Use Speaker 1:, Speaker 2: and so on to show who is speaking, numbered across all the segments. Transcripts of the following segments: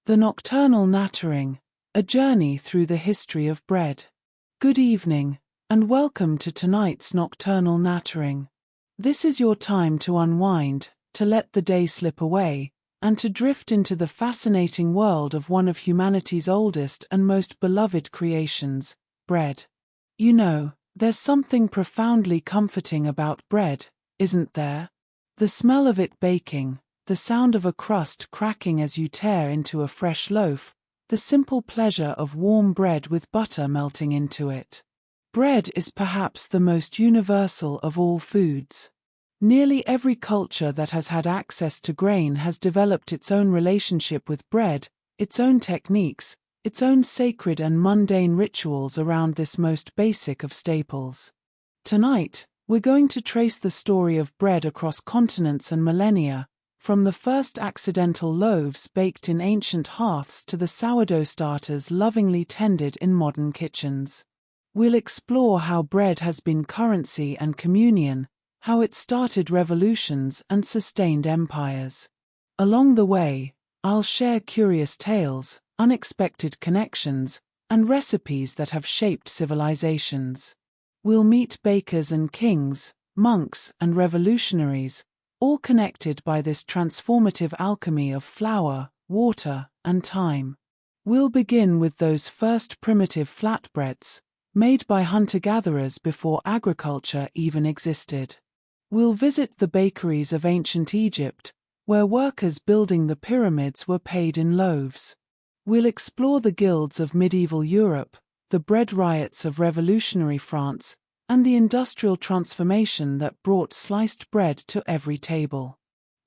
Speaker 1: The Nocturnal Nattering, a journey through the history of bread. Good evening, and welcome to tonight's Nocturnal Nattering. This is your time to unwind, to let the day slip away, and to drift into the fascinating world of one of humanity's oldest and most beloved creations, bread. You know, there's something profoundly comforting about bread, isn't there? The smell of it baking, the sound of a crust cracking as you tear into a fresh loaf, the simple pleasure of warm bread with butter melting into it. Bread is perhaps the most universal of all foods. Nearly every culture that has had access to grain has developed its own relationship with bread, its own techniques, its own sacred and mundane rituals around this most basic of staples. Tonight, we're going to trace the story of bread across continents and millennia, from the first accidental loaves baked in ancient hearths to the sourdough starters lovingly tended in modern kitchens. We'll explore how bread has been currency and communion, how it started revolutions and sustained empires. Along the way, I'll share curious tales, unexpected connections, and recipes that have shaped civilizations. We'll meet bakers and kings, monks and revolutionaries, all connected by this transformative alchemy of flour, water, and time. We'll begin with those first primitive flatbreads, made by hunter-gatherers before agriculture even existed. We'll visit the bakeries of ancient Egypt, where workers building the pyramids were paid in loaves. We'll explore the guilds of medieval Europe, the bread riots of revolutionary France, and the industrial transformation that brought sliced bread to every table.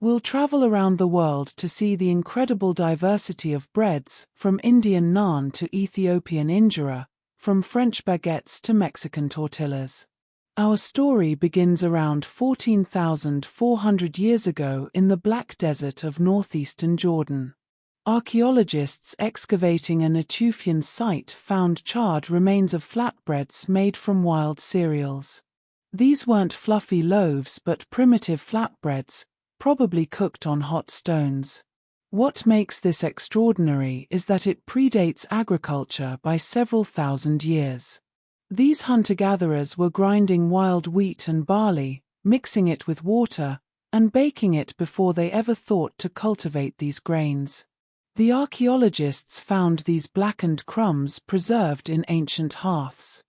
Speaker 1: We'll travel around the world to see the incredible diversity of breads, from Indian naan to Ethiopian injera, from French baguettes to Mexican tortillas. Our story begins around 14,400 years ago in the Black Desert of northeastern Jordan. Archaeologists excavating a Natufian site found charred remains of flatbreads made from wild cereals. These weren't fluffy loaves but primitive flatbreads, probably cooked on hot stones. What makes this extraordinary is that it predates agriculture by several thousand years. These hunter-gatherers were grinding wild wheat and barley, mixing it with water, and baking it before they ever thought to cultivate these grains. The archaeologists found these blackened crumbs preserved in ancient hearths.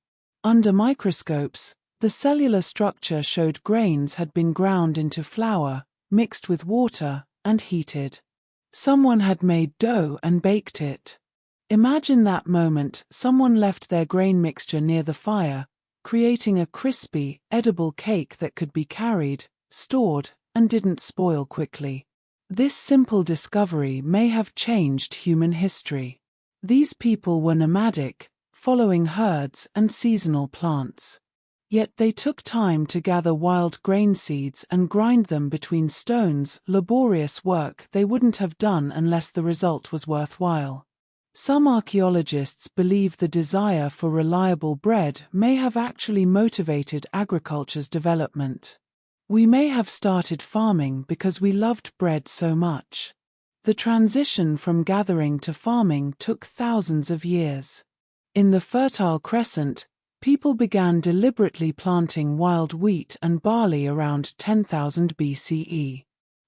Speaker 1: Under microscopes, the cellular structure showed grains had been ground into flour, mixed with water, and heated. Someone had made dough and baked it. Imagine that moment: someone left their grain mixture near the fire, creating a crispy, edible cake that could be carried, stored, and didn't spoil quickly. This simple discovery may have changed human history. These people were nomadic, following herds and seasonal plants. Yet they took time to gather wild grain seeds and grind them between stones, laborious work they wouldn't have done unless the result was worthwhile. Some archaeologists believe the desire for reliable bread may have actually motivated agriculture's development. We may have started farming because we loved bread so much. The transition from gathering to farming took thousands of years. In the Fertile Crescent, people began deliberately planting wild wheat and barley around 10,000 BCE.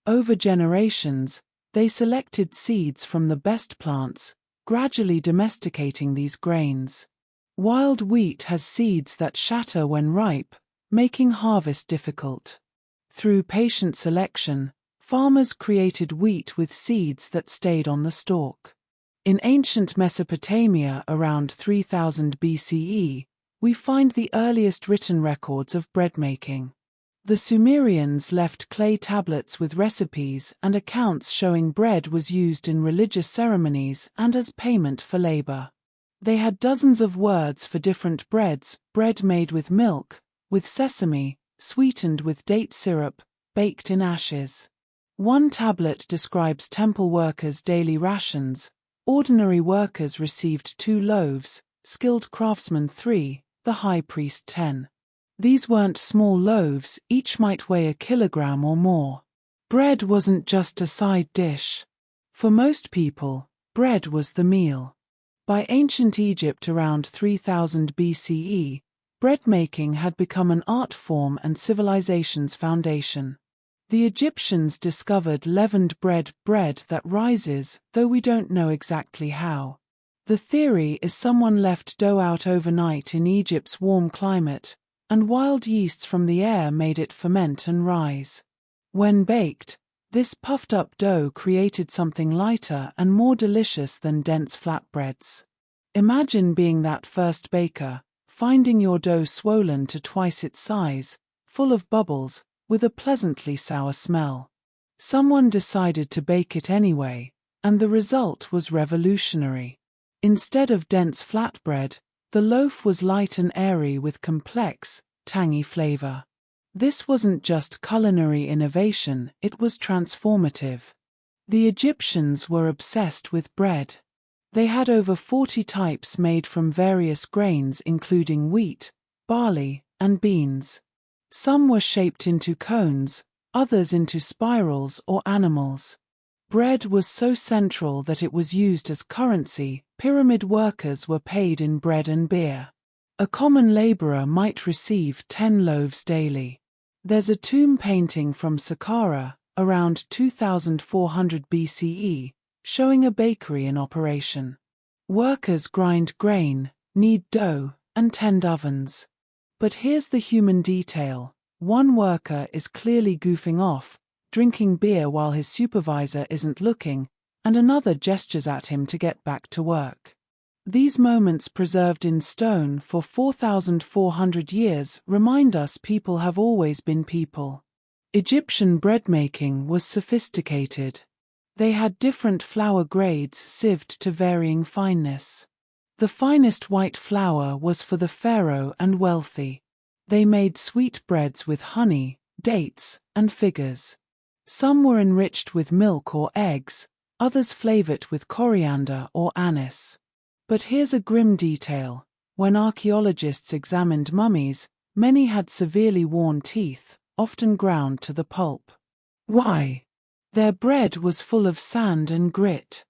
Speaker 1: Over generations, they selected seeds from the best plants, gradually domesticating these grains. Wild wheat has seeds that shatter when ripe, making harvest difficult. Through patient selection, farmers created wheat with seeds that stayed on the stalk. In ancient Mesopotamia around 3000 BCE, we find the earliest written records of bread-making. The Sumerians left clay tablets with recipes and accounts showing bread was used in religious ceremonies and as payment for labor. They had dozens of words for different breads: bread made with milk, with sesame, sweetened with date syrup, baked in ashes. One tablet describes temple workers' daily rations. Ordinary workers received 2 loaves, skilled craftsmen 3, the high priest 10. These weren't small loaves, each might weigh a kilogram or more. Bread wasn't just a side dish. For most people, Bread was the meal. By ancient Egypt around 3000 BCE, bread-making had become an art form and civilization's foundation. The Egyptians discovered leavened bread that rises, though we don't know exactly how. The theory is someone left dough out overnight in Egypt's warm climate, and wild yeasts from the air made it ferment and rise. When baked, this puffed-up dough created something lighter and more delicious than dense flatbreads. Imagine being that first baker, finding your dough swollen to twice its size, full of bubbles, with a pleasantly sour smell. Someone decided to bake it anyway, and the result was revolutionary. Instead of dense flatbread, the loaf was light and airy with complex, tangy flavor. This wasn't just culinary innovation, it was transformative. The Egyptians were obsessed with bread. They had over 40 types made from various grains including wheat, barley, and beans. Some were shaped into cones, others into spirals or animals. Bread was so central that it was used as currency. Pyramid workers were paid in bread and beer. A common laborer might receive 10 loaves daily. There's a tomb painting from Saqqara, around 2400 BCE, showing a bakery in operation. Workers grind grain, knead dough, and tend ovens. But here's the human detail. One worker is clearly goofing off, drinking beer while his supervisor isn't looking, and another gestures at him to get back to work. These moments preserved in stone for 4,400 years remind us people have always been people. Egyptian bread-making was sophisticated. They had different flour grades sieved to varying fineness. The finest white flour was for the pharaoh and wealthy. They made sweetbreads with honey, dates, and figures. Some were enriched with milk or eggs, others flavored with coriander or anise. But here's a grim detail. When archaeologists examined mummies, many had severely worn teeth, often ground to the pulp. Why? Their bread was full of sand and grit.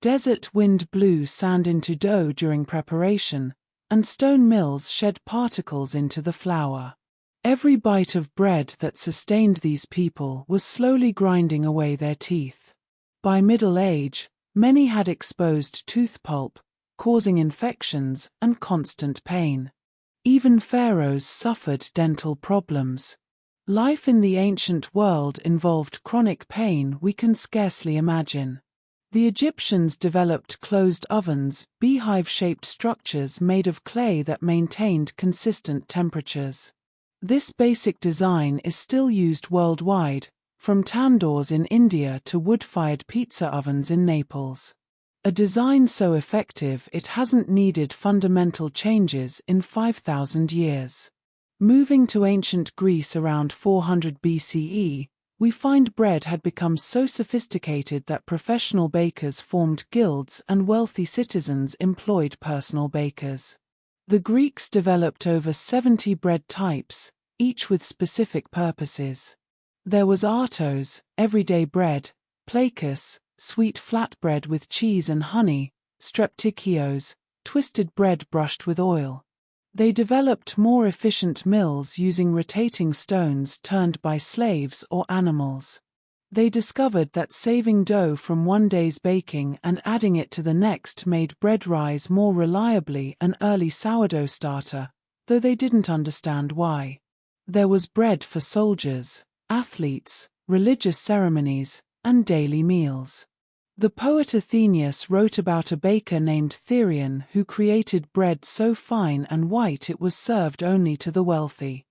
Speaker 1: Desert wind blew sand into dough during preparation, and stone mills shed particles into the flour. Every bite of bread that sustained these people was slowly grinding away their teeth. By middle age, many had exposed tooth pulp, causing infections and constant pain. Even pharaohs suffered dental problems. Life in the ancient world involved chronic pain we can scarcely imagine. The Egyptians developed closed ovens, beehive-shaped structures made of clay that maintained consistent temperatures. This basic design is still used worldwide, from tandoors in India to wood-fired pizza ovens in Naples. A design so effective it hasn't needed fundamental changes in 5,000 years. Moving to ancient Greece around 400 BCE, we find bread had become so sophisticated that professional bakers formed guilds and wealthy citizens employed personal bakers. The Greeks developed over 70 bread types, each with specific purposes. There was artos, everyday bread, plakos, sweet flatbread with cheese and honey, streptychios, twisted bread brushed with oil. They developed more efficient mills using rotating stones turned by slaves or animals. They discovered that saving dough from one day's baking and adding it to the next made bread rise more reliably, an early sourdough starter, though they didn't understand why. There was bread for soldiers, athletes, religious ceremonies, and daily meals. The poet Athenaeus wrote about a baker named Therion who created bread so fine and white it was served only to the wealthy.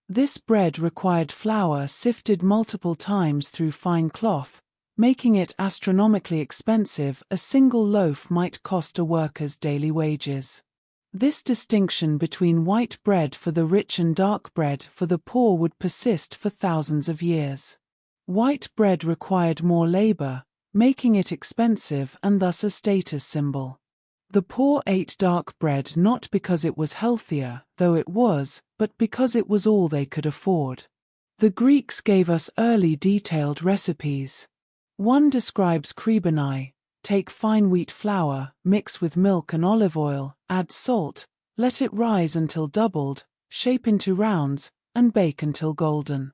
Speaker 1: This bread required flour sifted multiple times through fine cloth, making it astronomically expensive. A single loaf might cost a worker's daily wages. This distinction between white bread for the rich and dark bread for the poor would persist for thousands of years. White bread required more labor, making it expensive and thus a status symbol. The poor ate dark bread not because it was healthier, though it was, but because it was all they could afford. The Greeks gave us early detailed recipes. One describes kribenai, take fine wheat flour, mix with milk and olive oil, add salt, let it rise until doubled, shape into rounds, and bake until golden.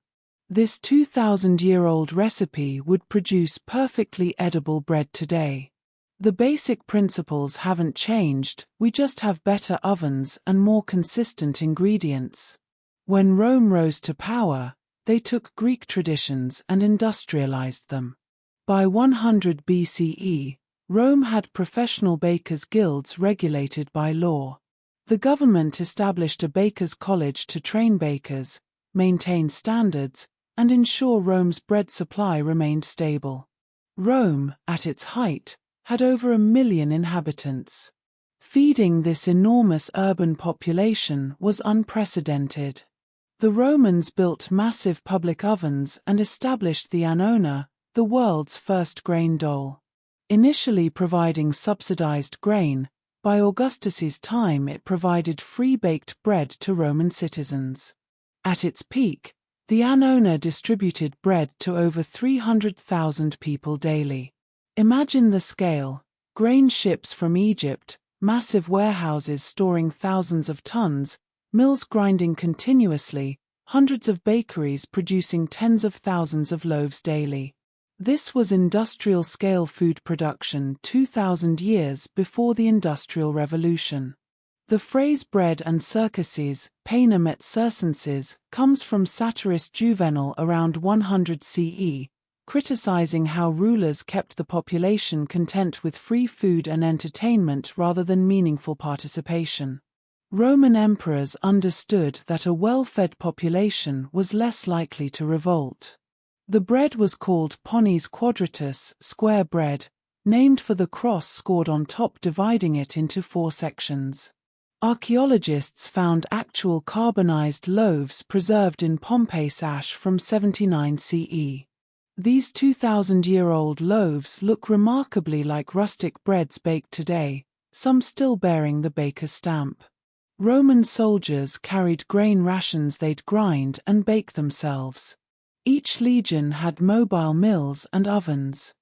Speaker 1: This 2,000-year-old recipe would produce perfectly edible bread today. The basic principles haven't changed, we just have better ovens and more consistent ingredients. When Rome rose to power, they took Greek traditions and industrialized them. By 100 BCE, Rome had professional bakers' guilds regulated by law. The government established a bakers' college to train bakers, maintain standards, and ensure Rome's bread supply remained stable. Rome, at its height, had over 1 million inhabitants. Feeding this enormous urban population was unprecedented. The Romans built massive public ovens and established the annona, the world's first grain dole. Initially providing subsidized grain, by Augustus's time it provided free baked bread to Roman citizens. At its peak, the annona distributed bread to over 300,000 people daily. Imagine the scale: grain ships from Egypt, massive warehouses storing thousands of tons, mills grinding continuously, hundreds of bakeries producing tens of thousands of loaves daily. This was industrial-scale food production 2,000 years before the Industrial Revolution. The phrase bread and circuses, panem et circenses, comes from satirist Juvenal around 100 CE, criticizing how rulers kept the population content with free food and entertainment rather than meaningful participation. Roman emperors understood that a well-fed population was less likely to revolt. The bread was called ponis quadratus, square bread, named for the cross scored on top dividing it into 4 sections. Archaeologists found actual carbonized loaves preserved in Pompeii's ash from 79 CE. These 2,000-year-old loaves look remarkably like rustic breads baked today, some still bearing the baker's stamp. Roman soldiers carried grain rations they'd grind and bake themselves. Each legion had mobile mills and ovens.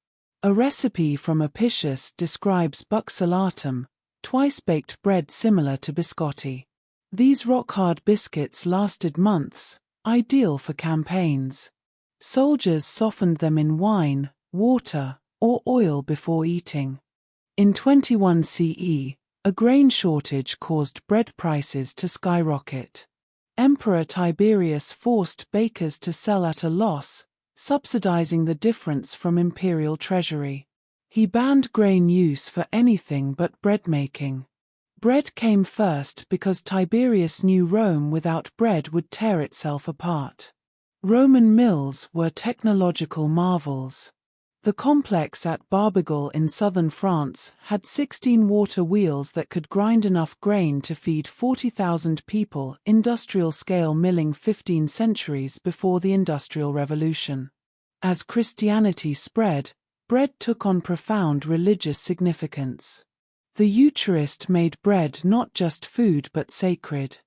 Speaker 1: A recipe from Apicius describes buccellatum, twice-baked bread similar to biscotti. These rock-hard biscuits lasted months, ideal for campaigns. Soldiers softened them in wine, water, or oil before eating. In 21 CE, a grain shortage caused bread prices to skyrocket. Emperor Tiberius forced bakers to sell at a loss, subsidizing the difference from imperial treasury. He banned grain use for anything but bread making. Bread came first because Tiberius knew Rome without bread would tear itself apart. Roman mills were technological marvels. The complex at Barbegal in southern France had 16 water wheels that could grind enough grain to feed 40,000 people, industrial-scale milling 15 centuries before the Industrial Revolution. As Christianity spread, bread took on profound religious significance. The Eucharist made bread not just food but sacred.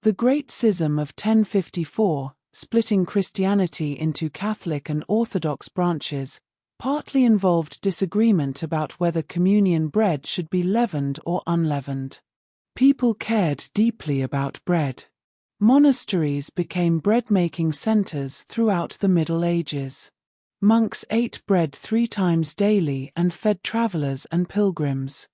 Speaker 1: The Great Schism of 1054, splitting Christianity into Catholic and Orthodox branches, partly involved disagreement about whether communion bread should be leavened or unleavened. People cared deeply about bread. Monasteries became bread-making centers throughout the Middle Ages. Monks ate bread 3 times daily and fed travelers and pilgrims.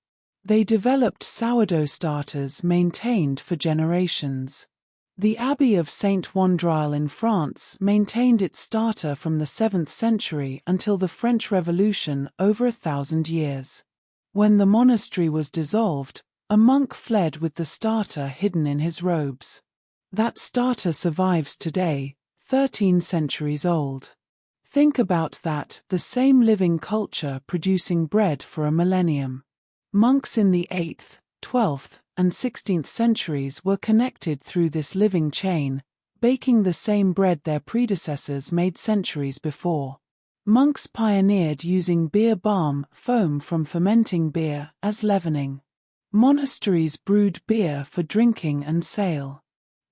Speaker 1: They developed sourdough starters maintained for generations. The Abbey of Saint Wandrille in France maintained its starter from the 7th century until the French Revolution, over 1,000 years. When the monastery was dissolved, a monk fled with the starter hidden in his robes. That starter survives today, 13 centuries old. Think about that, the same living culture producing bread for a millennium. Monks in the 8th, 12th, and 16th centuries were connected through this living chain, baking the same bread their predecessors made centuries before. Monks pioneered using beer balm, foam from fermenting beer, as leavening. Monasteries brewed beer for drinking and sale.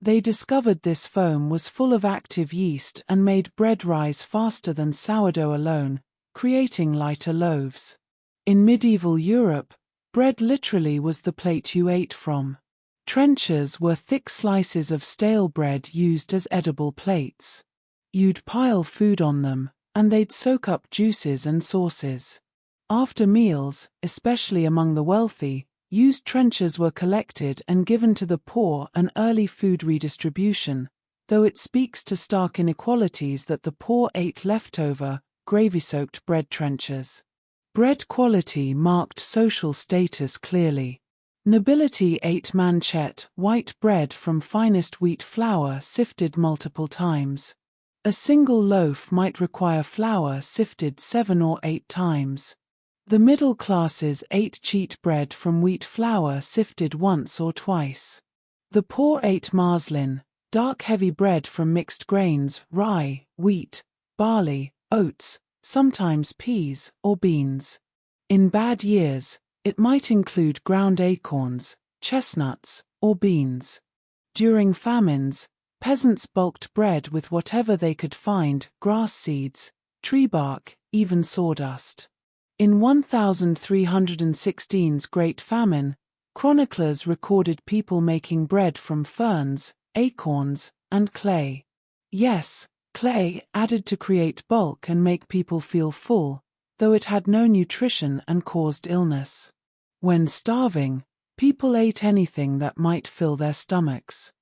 Speaker 1: They discovered this foam was full of active yeast and made bread rise faster than sourdough alone, creating lighter loaves. In medieval Europe, bread literally was the plate you ate from. Trenchers were thick slices of stale bread used as edible plates. You'd pile food on them, and they'd soak up juices and sauces. After meals, especially among the wealthy, used trenchers were collected and given to the poor, an early food redistribution, though it speaks to stark inequalities that the poor ate leftover, gravy-soaked bread trenchers. Bread quality marked social status clearly. Nobility ate manchet, white bread from finest wheat flour sifted multiple times. A single loaf might require flour sifted 7 or 8 times. The middle classes ate cheat bread from wheat flour sifted once or twice. The poor ate marslin, dark heavy bread from mixed grains, rye, wheat, barley, oats, sometimes peas or beans. In bad years, it might include ground acorns, chestnuts, or beans. During famines, peasants bulked bread with whatever they could find, grass seeds, tree bark, even sawdust. In 1316's Great Famine, chroniclers recorded people making bread from ferns, acorns, and clay. Yes, clay added to create bulk and make people feel full, though it had no nutrition and caused illness. When starving, people ate anything that might fill their stomachs.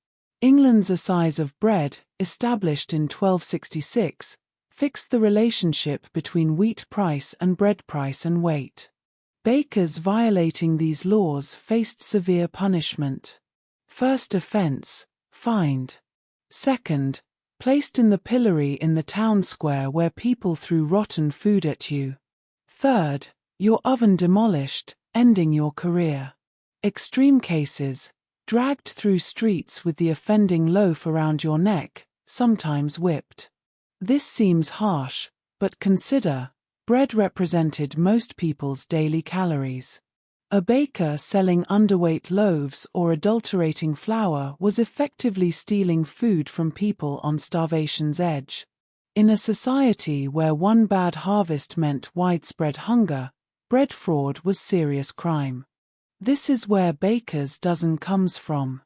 Speaker 1: England's assize of bread, established in 1266, fixed the relationship between wheat price and bread price and weight. Bakers violating these laws faced severe punishment. First offense, fined. Second, placed in the pillory in the town square where people threw rotten food at you. Third, your oven demolished, ending your career. Extreme cases, dragged through streets with the offending loaf around your neck, sometimes whipped. This seems harsh, but consider, bread represented most people's daily calories. A baker selling underweight loaves or adulterating flour was effectively stealing food from people on starvation's edge. In a society where one bad harvest meant widespread hunger, bread fraud was serious crime. This is where baker's dozen comes from.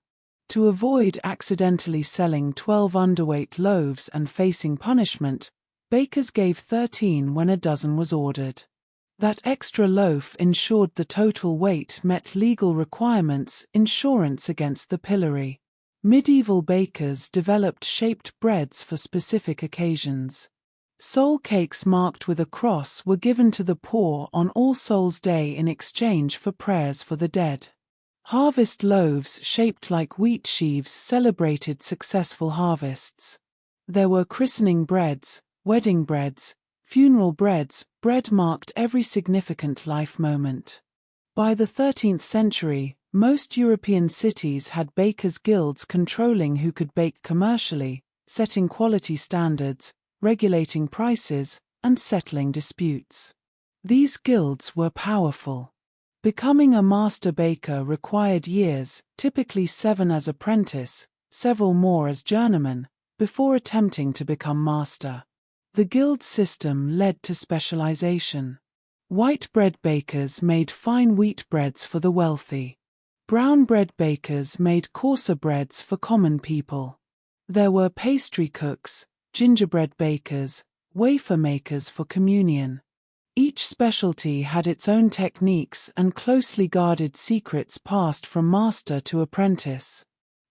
Speaker 1: To avoid accidentally selling 12 underweight loaves and facing punishment, bakers gave 13 when a dozen was ordered. That extra loaf ensured the total weight met legal requirements, insurance against the pillory. Medieval bakers developed shaped breads for specific occasions. Soul cakes marked with a cross were given to the poor on All Souls' Day in exchange for prayers for the dead. Harvest loaves shaped like wheat sheaves celebrated successful harvests. There were christening breads, wedding breads, funeral breads. Bread marked every significant life moment. By the 13th century, most European cities had bakers' guilds controlling who could bake commercially, setting quality standards, regulating prices, and settling disputes. These guilds were powerful. Becoming a master baker required years, typically 7 as apprentice, several more as journeyman, before attempting to become master. The guild system led to specialization. White bread bakers made fine wheat breads for the wealthy. Brown bread bakers made coarser breads for common people. There were pastry cooks, gingerbread bakers, wafer makers for communion. Each specialty had its own techniques and closely guarded secrets passed from master to apprentice.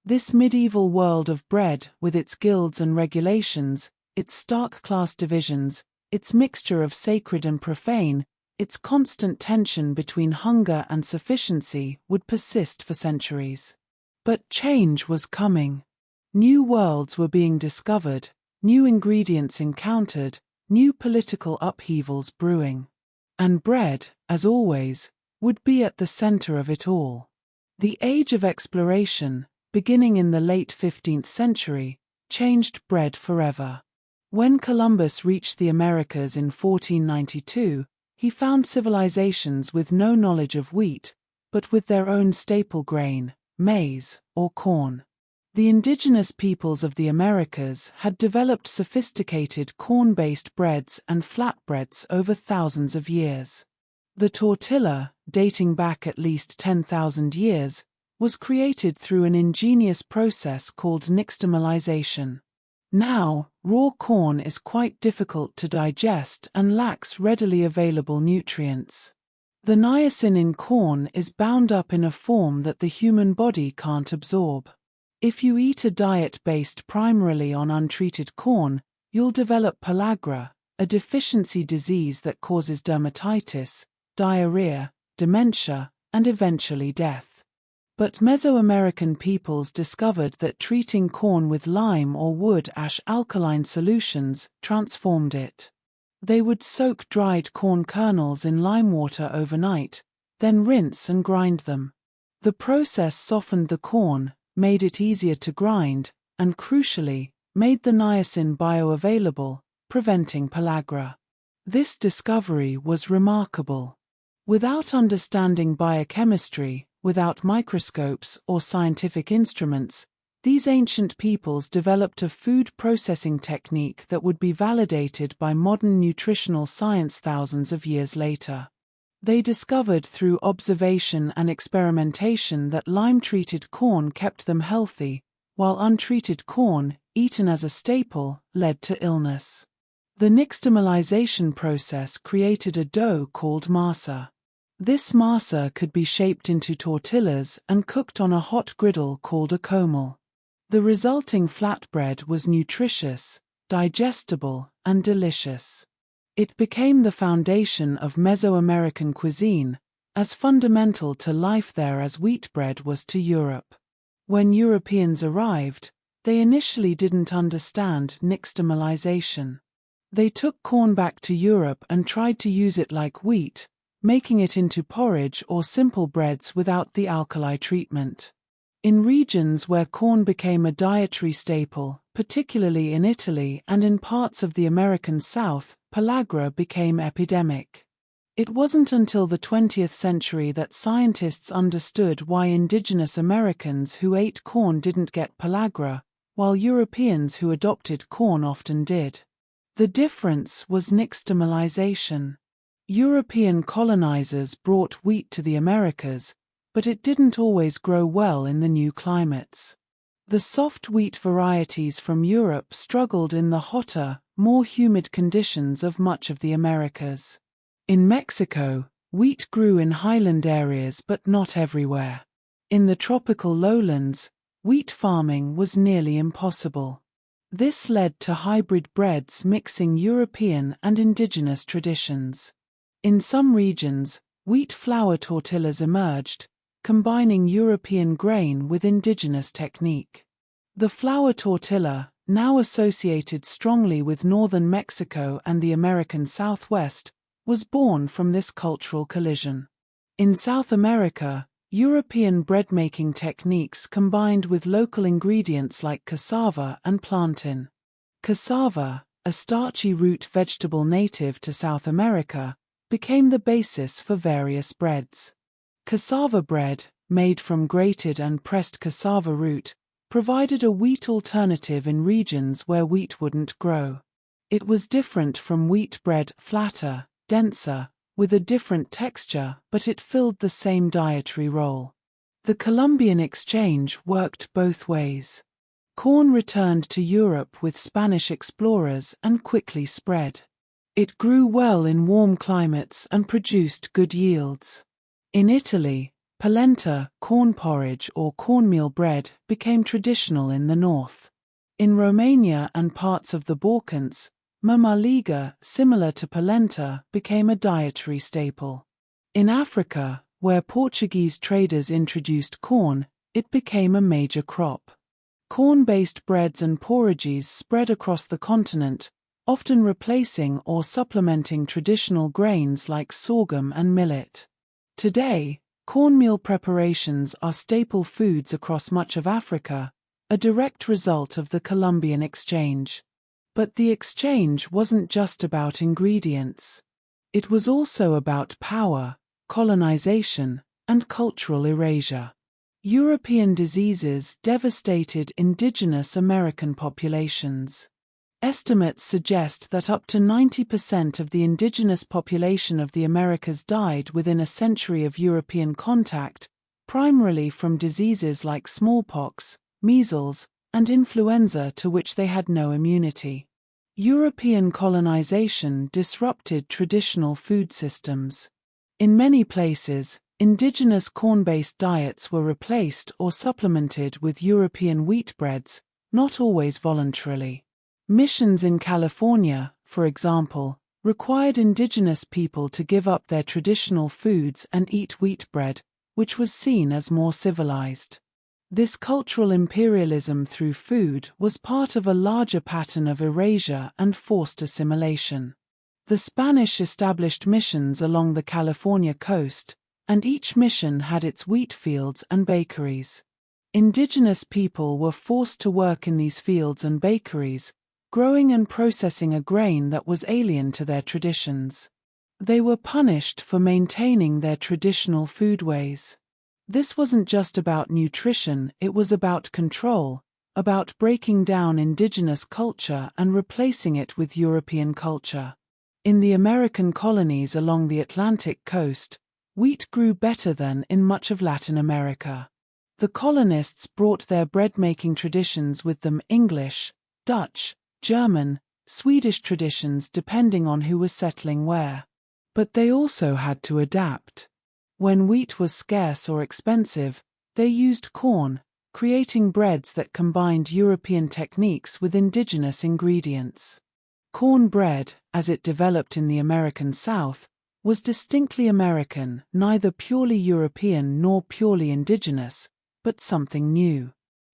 Speaker 1: This medieval world of bread, with its guilds and regulations, its stark class divisions, its mixture of sacred and profane, its constant tension between hunger and sufficiency, would persist for centuries. But change was coming. New worlds were being discovered, new ingredients encountered, new political upheavals brewing. And bread, as always, would be at the center of it all. The age of exploration, beginning in the late 15th century, changed bread forever. When Columbus reached the Americas in 1492, he found civilizations with no knowledge of wheat, but with their own staple grain, maize, or corn. The indigenous peoples of the Americas had developed sophisticated corn-based breads and flatbreads over thousands of years. The tortilla, dating back at least 10,000 years, was created through an ingenious process called nixtamalization. Now, raw corn is quite difficult to digest and lacks readily available nutrients. The niacin in corn is bound up in a form that the human body can't absorb. If you eat a diet based primarily on untreated corn, you'll develop pellagra, a deficiency disease that causes dermatitis, diarrhea, dementia, and eventually death. But Mesoamerican peoples discovered that treating corn with lime or wood ash alkaline solutions transformed it. They would soak dried corn kernels in lime water overnight, then rinse and grind them. The process softened the corn, made it easier to grind, and crucially, made the niacin bioavailable, preventing pellagra. This discovery was remarkable. Without understanding biochemistry, without microscopes or scientific instruments, these ancient peoples developed a food processing technique that would be validated by modern nutritional science thousands of years later. They discovered through observation and experimentation that lime-treated corn kept them healthy, while untreated corn, eaten as a staple, led to illness. The nixtamalization process created a dough called masa. This masa could be shaped into tortillas and cooked on a hot griddle called a comal. The resulting flatbread was nutritious, digestible, and delicious. It became the foundation of Mesoamerican cuisine, as fundamental to life there as wheat bread was to Europe. When Europeans arrived, they initially didn't understand nixtamalization. They took corn back to Europe and tried to use it like wheat, making it into porridge or simple breads without the alkali treatment. In regions where corn became a dietary staple, particularly in Italy and in parts of the American South, pellagra became epidemic. It wasn't until the 20th century that scientists understood why indigenous Americans who ate corn didn't get pellagra, while Europeans who adopted corn often did. The difference was nixtamalization. European colonizers brought wheat to the Americas, but it didn't always grow well in the new climates. The soft wheat varieties from Europe struggled in the hotter, more humid conditions of much of the Americas. In Mexico, wheat grew in highland areas but not everywhere. In the tropical lowlands, wheat farming was nearly impossible. This led to hybrid breads mixing European and indigenous traditions. In some regions, wheat flour tortillas emerged, combining European grain with indigenous technique. The flour tortilla, now associated strongly with northern Mexico and the American Southwest, was born from this cultural collision. In South America, European bread-making techniques combined with local ingredients like cassava and plantain. Cassava, a starchy root vegetable native to South America, became the basis for various breads. Cassava bread, made from grated and pressed cassava root, provided a wheat alternative in regions where wheat wouldn't grow. It was different from wheat bread, flatter, denser, with a different texture, but it filled the same dietary role. The Columbian exchange worked both ways. Corn returned to Europe with Spanish explorers and quickly spread. It grew well in warm climates and produced good yields. In Italy, polenta, corn porridge or cornmeal bread, became traditional in the north. In Romania and parts of the Balkans, mamaliga, similar to polenta, became a dietary staple. In Africa, where Portuguese traders introduced corn, it became a major crop. Corn-based breads and porridges spread across the continent, often replacing or supplementing traditional grains like sorghum and millet. Today, cornmeal preparations are staple foods across much of Africa, a direct result of the Columbian exchange. But the exchange wasn't just about ingredients. It was also about power, colonization, and cultural erasure. European diseases devastated indigenous American populations. Estimates suggest that up to 90% of the indigenous population of the Americas died within a century of European contact, primarily from diseases like smallpox, measles, and influenza to which they had no immunity. European colonization disrupted traditional food systems. In many places, indigenous corn-based diets were replaced or supplemented with European wheatbreads, not always voluntarily. Missions in California, for example, required indigenous people to give up their traditional foods and eat wheat bread, which was seen as more civilized. This cultural imperialism through food was part of a larger pattern of erasure and forced assimilation. The Spanish established missions along the California coast, and each mission had its wheat fields and bakeries. Indigenous people were forced to work in these fields and bakeries, growing and processing a grain that was alien to their traditions. They were punished for maintaining their traditional foodways. This wasn't just about nutrition, it was about control, about breaking down indigenous culture and replacing it with European culture. In the American colonies along the Atlantic coast, wheat grew better than in much of Latin America. The colonists brought their bread-making traditions with them: English, Dutch, German, Swedish traditions depending on who was settling where. But they also had to adapt. When wheat was scarce or expensive, they used corn, creating breads that combined European techniques with indigenous ingredients. Cornbread, as it developed in the American South, was distinctly American, neither purely European nor purely indigenous, but something new.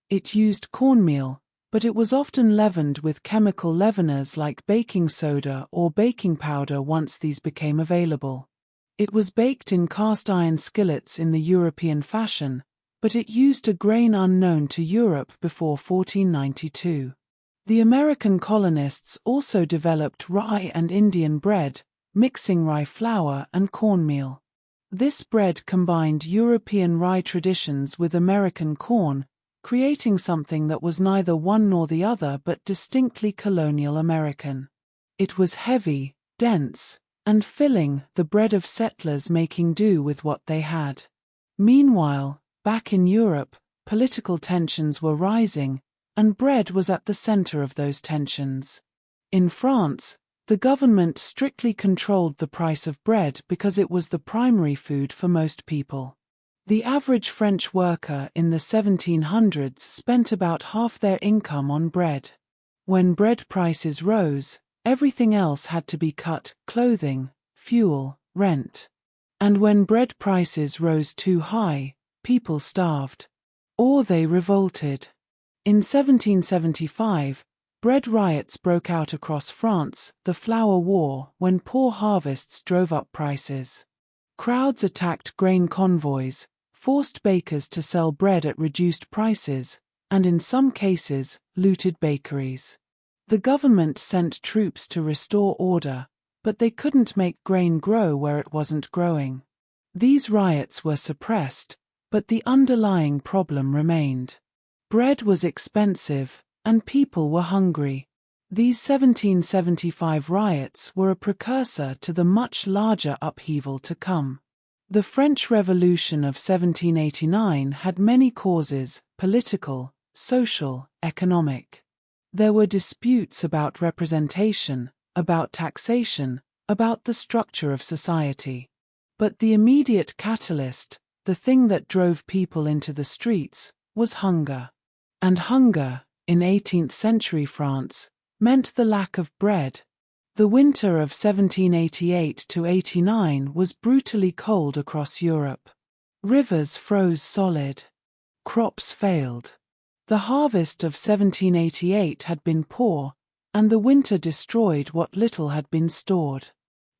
Speaker 1: It used cornmeal, but it was often leavened with chemical leaveners like baking soda or baking powder once these became available. It was baked in cast-iron skillets in the European fashion, but it used a grain unknown to Europe before 1492. The American colonists also developed rye and Indian bread, mixing rye flour and cornmeal. This bread combined European rye traditions with American corn, creating something that was neither one nor the other but distinctly colonial American. It was heavy, dense, and filling, the bread of settlers making do with what they had. Meanwhile, back in Europe, political tensions were rising, and bread was at the center of those tensions. In France, the government strictly controlled the price of bread because it was the primary food for most people. The average French worker in the 1700s spent about half their income on bread. When bread prices rose, everything else had to be cut: clothing, fuel, rent. And when bread prices rose too high, people starved. Or they revolted. In 1775, bread riots broke out across France, the Flour War, when poor harvests drove up prices. Crowds attacked grain convoys, forced bakers to sell bread at reduced prices, and in some cases, looted bakeries. The government sent troops to restore order, but they couldn't make grain grow where it wasn't growing. These riots were suppressed, but the underlying problem remained. Bread was expensive, and people were hungry. These 1775 riots were a precursor to the much larger upheaval to come. The French Revolution of 1789 had many causes: political, social, economic. There were disputes about representation, about taxation, about the structure of society. But the immediate catalyst, the thing that drove people into the streets, was hunger. And hunger, in 18th century France, meant the lack of bread. The winter of 1788–89 was brutally cold across Europe. Rivers froze solid. Crops failed. The harvest of 1788 had been poor, and the winter destroyed what little had been stored.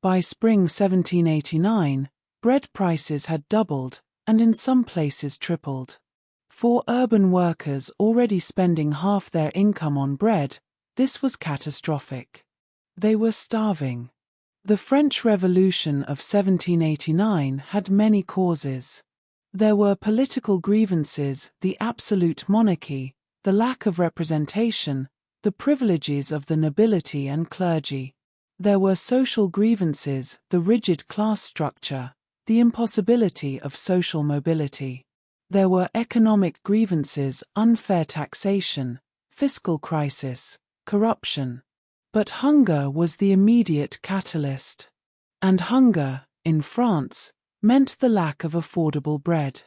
Speaker 1: By spring 1789, bread prices had doubled, and in some places tripled. For urban workers already spending half their income on bread, this was catastrophic. They were starving. The French Revolution of 1789 had many causes. There were political grievances: the absolute monarchy, the lack of representation, the privileges of the nobility and clergy. There were social grievances, the rigid class structure, the impossibility of social mobility. There were economic grievances, unfair taxation, fiscal crisis, corruption. But hunger was the immediate catalyst. And hunger, in France, meant the lack of affordable bread.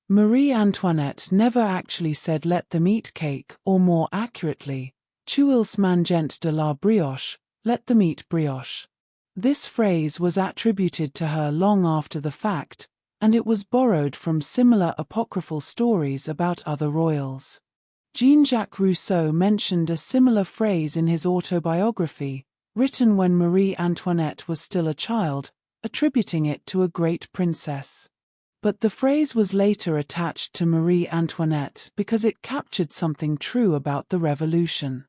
Speaker 1: Marie Antoinette never actually said let them eat cake, or more accurately, tu ils mangent de la brioche, let them eat brioche. This phrase was attributed to her long after the fact, and it was borrowed from similar apocryphal stories about other royals. Jean-Jacques Rousseau mentioned a similar phrase in his autobiography, written when Marie Antoinette was still a child, attributing it to a great princess. But the phrase was later attached to Marie Antoinette because it captured something true about the revolution.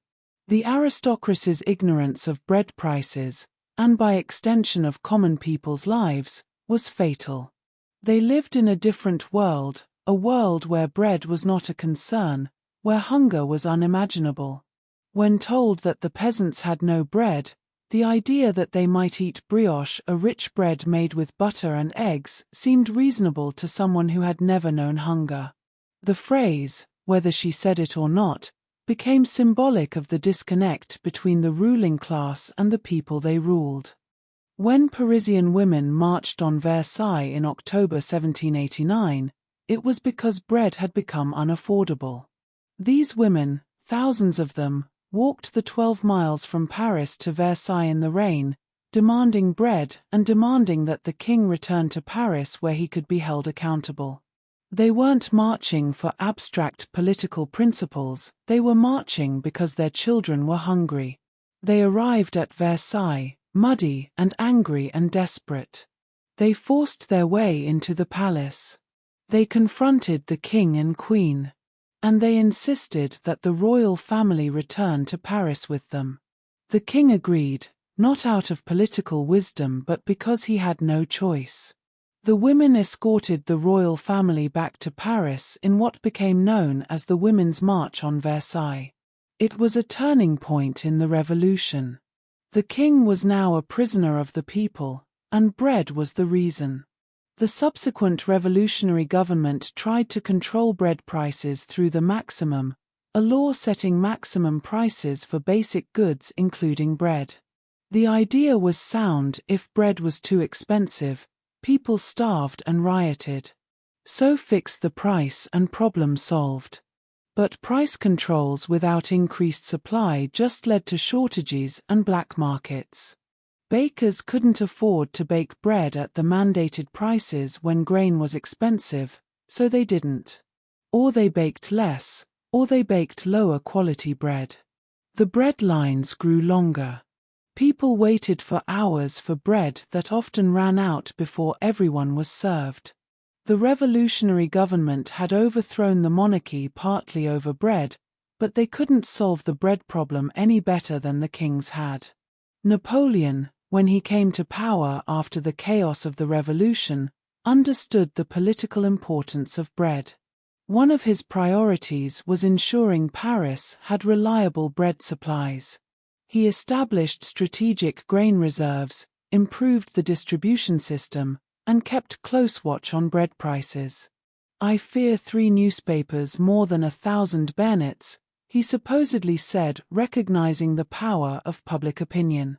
Speaker 1: The aristocracy's ignorance of bread prices, and by extension of common people's lives, was fatal. They lived in a different world, a world where bread was not a concern, where hunger was unimaginable. When told that the peasants had no bread, the idea that they might eat brioche, a rich bread made with butter and eggs, seemed reasonable to someone who had never known hunger. The phrase, whether she said it or not, became symbolic of the disconnect between the ruling class and the people they ruled. When Parisian women marched on Versailles in October 1789, it was because bread had become unaffordable. These women, thousands of them, walked the 12 miles from Paris to Versailles in the rain, demanding bread and demanding that the king return to Paris where he could be held accountable. They weren't marching for abstract political principles, they were marching because their children were hungry. They arrived at Versailles, muddy and angry and desperate. They forced their way into the palace. They confronted the king and queen. And they insisted that the royal family return to Paris with them. The king agreed, not out of political wisdom but because he had no choice. The women escorted the royal family back to Paris in what became known as the Women's March on Versailles. It was a turning point in the revolution. The king was now a prisoner of the people, and bread was the reason. The subsequent revolutionary government tried to control bread prices through the maximum, a law setting maximum prices for basic goods including bread. The idea was sound: if bread was too expensive, people starved and rioted. So fix the price and problem solved. But price controls without increased supply just led to shortages and black markets. Bakers couldn't afford to bake bread at the mandated prices when grain was expensive, so they didn't. Or they baked less, or they baked lower quality bread. The bread lines grew longer. People waited for hours for bread that often ran out before everyone was served. The revolutionary government had overthrown the monarchy partly over bread, but they couldn't solve the bread problem any better than the kings had. Napoleon, when he came to power after the chaos of the revolution, understood the political importance of bread. One of his priorities was ensuring Paris had reliable bread supplies. He established strategic grain reserves, improved the distribution system, and kept close watch on bread prices. "I fear 3 newspapers more than 1,000 bayonets," he supposedly said, recognizing the power of public opinion.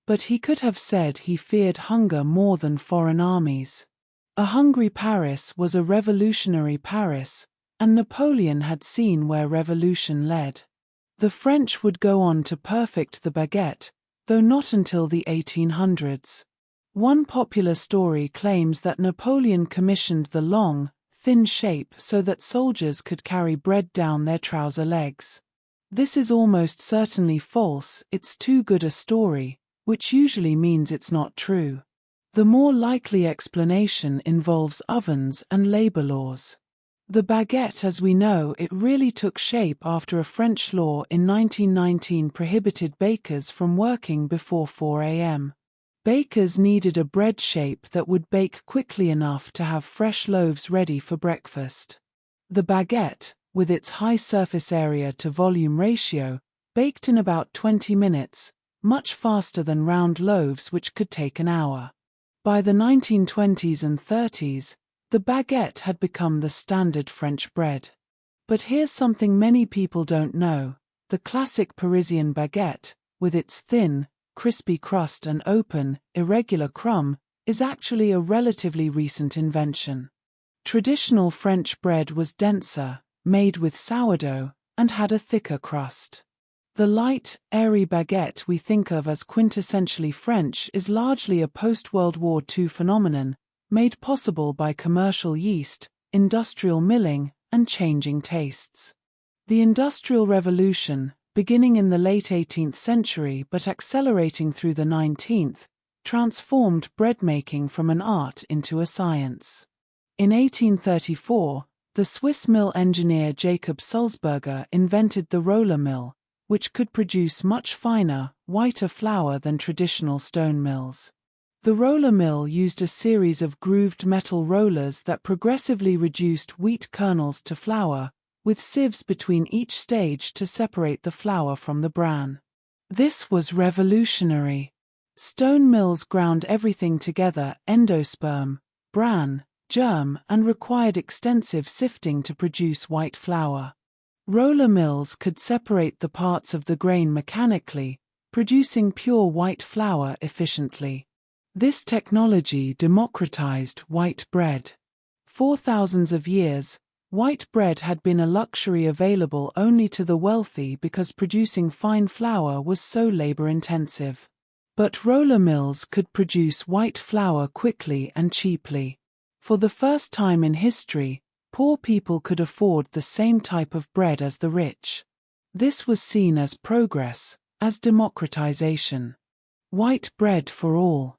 Speaker 1: But he could have said he feared hunger more than foreign armies. A hungry Paris was a revolutionary Paris, and Napoleon had seen where revolution led. The French would go on to perfect the baguette, though not until the 1800s. One popular story claims that Napoleon commissioned the long, thin shape so that soldiers could carry bread down their trouser legs. This is almost certainly false. It's too good a story, which usually means it's not true. The more likely explanation involves ovens and labor laws. The baguette, as we know it, really took shape after a French law in 1919 prohibited bakers from working before 4 a.m. Bakers needed a bread shape that would bake quickly enough to have fresh loaves ready for breakfast. The baguette, with its high surface area to volume ratio, baked in about 20 minutes, much faster than round loaves which could take an hour. By the 1920s and 30s, the baguette had become the standard French bread. But here's something many people don't know: the classic Parisian baguette, with its thin, crispy crust and open, irregular crumb, is actually a relatively recent invention. Traditional French bread was denser, made with sourdough, and had a thicker crust. The light, airy baguette we think of as quintessentially French is largely a post-World War II phenomenon, made possible by commercial yeast, industrial milling, and changing tastes. The Industrial Revolution, beginning in the late 18th century but accelerating through the 19th, transformed bread-making from an art into a science. In 1834, the Swiss mill engineer Jacob Sulzberger invented the roller mill, which could produce much finer, whiter flour than traditional stone mills. The roller mill used a series of grooved metal rollers that progressively reduced wheat kernels to flour, with sieves between each stage to separate the flour from the bran. This was revolutionary. Stone mills ground everything together: endosperm, bran, germ, and required extensive sifting to produce white flour. Roller mills could separate the parts of the grain mechanically, producing pure white flour efficiently. This technology democratized white bread. For thousands of years, white bread had been a luxury available only to the wealthy because producing fine flour was so labor-intensive. But roller mills could produce white flour quickly and cheaply. For the first time in history, poor people could afford the same type of bread as the rich. This was seen as progress, as democratization. White bread for all.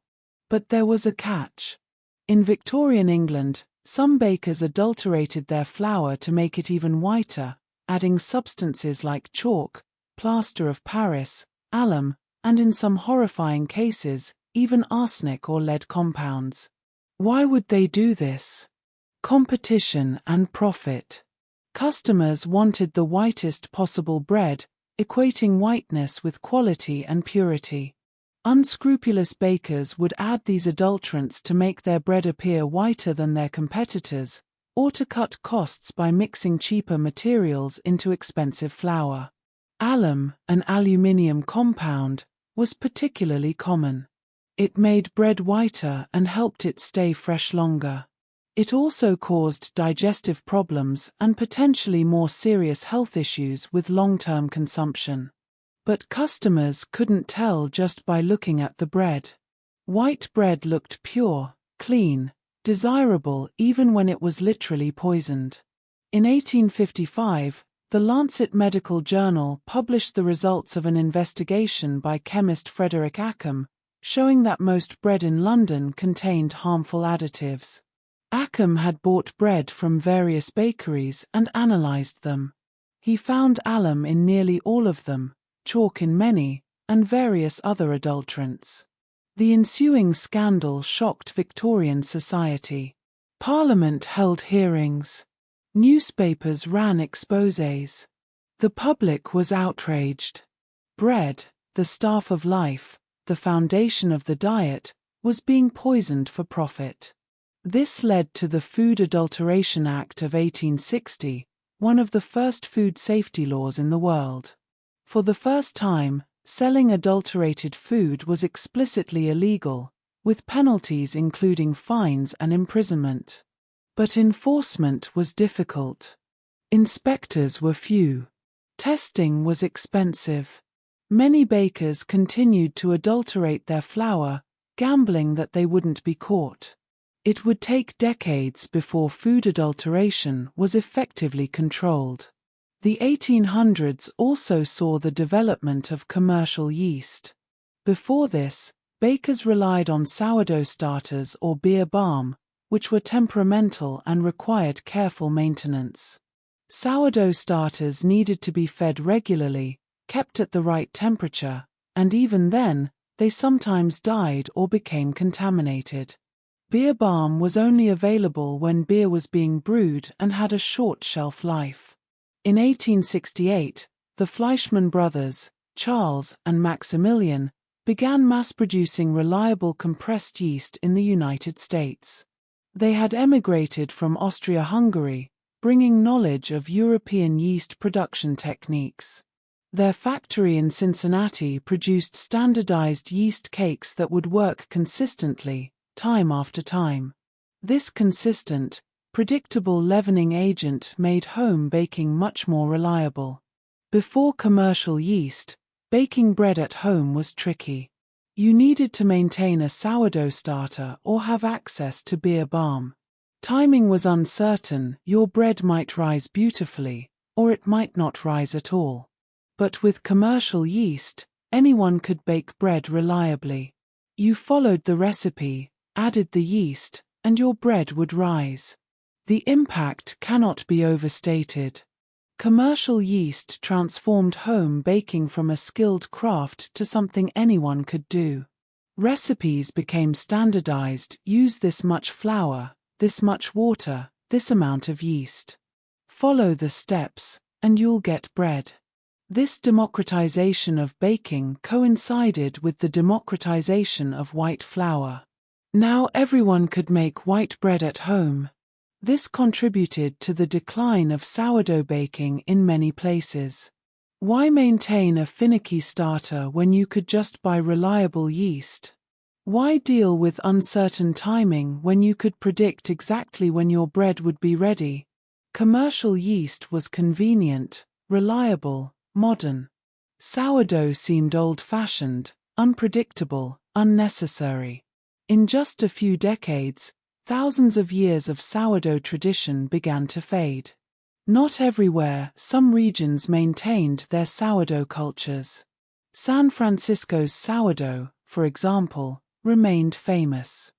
Speaker 1: But there was a catch. In Victorian England, some bakers adulterated their flour to make it even whiter, adding substances like chalk, plaster of Paris, alum, and in some horrifying cases, even arsenic or lead compounds. Why would they do this? Competition and profit. Customers wanted the whitest possible bread, equating whiteness with quality and purity. Unscrupulous bakers would add these adulterants to make their bread appear whiter than their competitors, or to cut costs by mixing cheaper materials into expensive flour. Alum, an aluminium compound, was particularly common. It made bread whiter and helped it stay fresh longer. It also caused digestive problems and potentially more serious health issues with long-term consumption. But customers couldn't tell just by looking at the bread. White bread looked pure, clean, desirable even when it was literally poisoned. In 1855, the Lancet Medical Journal published the results of an investigation by chemist Frederick Ackham, showing that most bread in London contained harmful additives. Ackham had bought bread from various bakeries and analyzed them. He found alum in nearly all of them, chalk in many, and various other adulterants. The ensuing scandal shocked Victorian society. Parliament held hearings. Newspapers ran exposés. The public was outraged. Bread, the staff of life, the foundation of the diet, was being poisoned for profit. This led to the Food Adulteration Act of 1860, one of the first food safety laws in the world. For the first time, selling adulterated food was explicitly illegal, with penalties including fines and imprisonment. But enforcement was difficult. Inspectors were few. Testing was expensive. Many bakers continued to adulterate their flour, gambling that they wouldn't be caught. It would take decades before food adulteration was effectively controlled. The 1800s also saw the development of commercial yeast. Before this, bakers relied on sourdough starters or beer balm, which were temperamental and required careful maintenance. Sourdough starters needed to be fed regularly, kept at the right temperature, and even then, they sometimes died or became contaminated. Beer balm was only available when beer was being brewed and had a short shelf life. In 1868, the Fleischmann brothers, Charles and Maximilian, began mass-producing reliable compressed yeast in the United States. They had emigrated from Austria-Hungary, bringing knowledge of European yeast production techniques. Their factory in Cincinnati produced standardized yeast cakes that would work consistently, time after time. This consistent, predictable leavening agent made home baking much more reliable. Before commercial yeast, baking bread at home was tricky. You needed to maintain a sourdough starter or have access to beer balm. Timing was uncertain, your bread might rise beautifully, or it might not rise at all. But with commercial yeast, anyone could bake bread reliably. You followed the recipe, added the yeast, and your bread would rise. The impact cannot be overstated. Commercial yeast transformed home baking from a skilled craft to something anyone could do. Recipes became standardized: use this much flour, this much water, this amount of yeast. Follow the steps, and you'll get bread. This democratization of baking coincided with the democratization of white flour. Now everyone could make white bread at home. This contributed to the decline of sourdough baking in many places. Why maintain a finicky starter when you could just buy reliable yeast? Why deal with uncertain timing when you could predict exactly when your bread would be ready? Commercial yeast was convenient, reliable, modern. Sourdough seemed old-fashioned, unpredictable, unnecessary. In just a few decades, thousands of years of sourdough tradition began to fade. Not everywhere, some regions maintained their sourdough cultures. San Francisco's sourdough, for example, remained famous.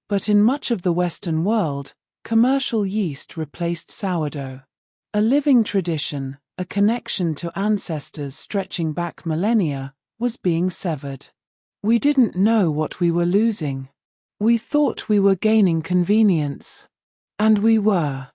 Speaker 1: But in much of the Western world, commercial yeast replaced sourdough. A living tradition, a connection to ancestors stretching back millennia, was being severed. We didn't know what we were losing. We thought we were gaining convenience. And we were.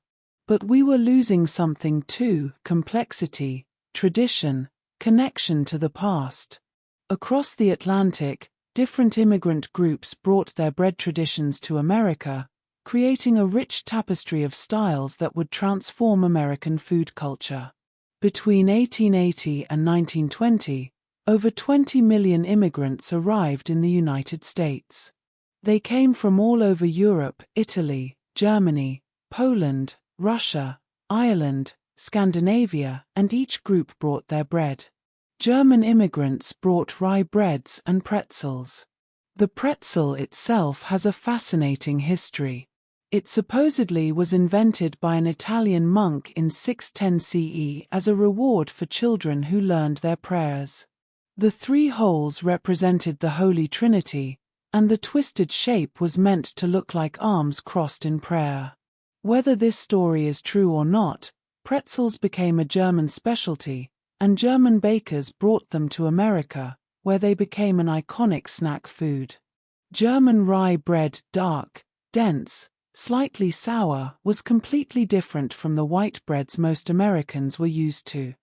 Speaker 1: But we were losing something too: complexity, tradition, connection to the past. Across the Atlantic, different immigrant groups brought their bread traditions to America, creating a rich tapestry of styles that would transform American food culture. Between 1880 and 1920, over 20 million immigrants arrived in the United States. They came from all over Europe, Italy, Germany, Poland, Russia, Ireland, Scandinavia, and each group brought their bread. German immigrants brought rye breads and pretzels. The pretzel itself has a fascinating history. It supposedly was invented by an Italian monk in 610 CE as a reward for children who learned their prayers. The three holes represented the Holy Trinity, and the twisted shape was meant to look like arms crossed in prayer. Whether this story is true or not, pretzels became a German specialty, and German bakers brought them to America, where they became an iconic snack food. German rye bread, dark, dense, slightly sour, was completely different from the white breads most Americans were used to.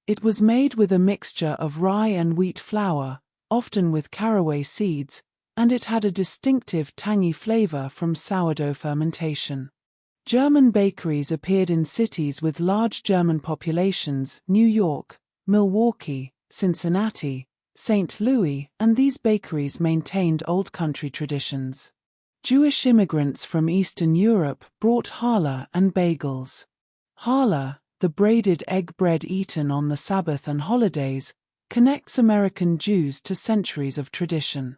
Speaker 1: It was made with a mixture of rye and wheat flour, often with caraway seeds, and it had a distinctive tangy flavor from sourdough fermentation. German bakeries appeared in cities with large German populations: New York, Milwaukee, Cincinnati, St. Louis, and these bakeries maintained old country traditions. Jewish immigrants from Eastern Europe brought challah and bagels. Challah, the braided egg bread eaten on the Sabbath and holidays, connects American Jews to centuries of tradition.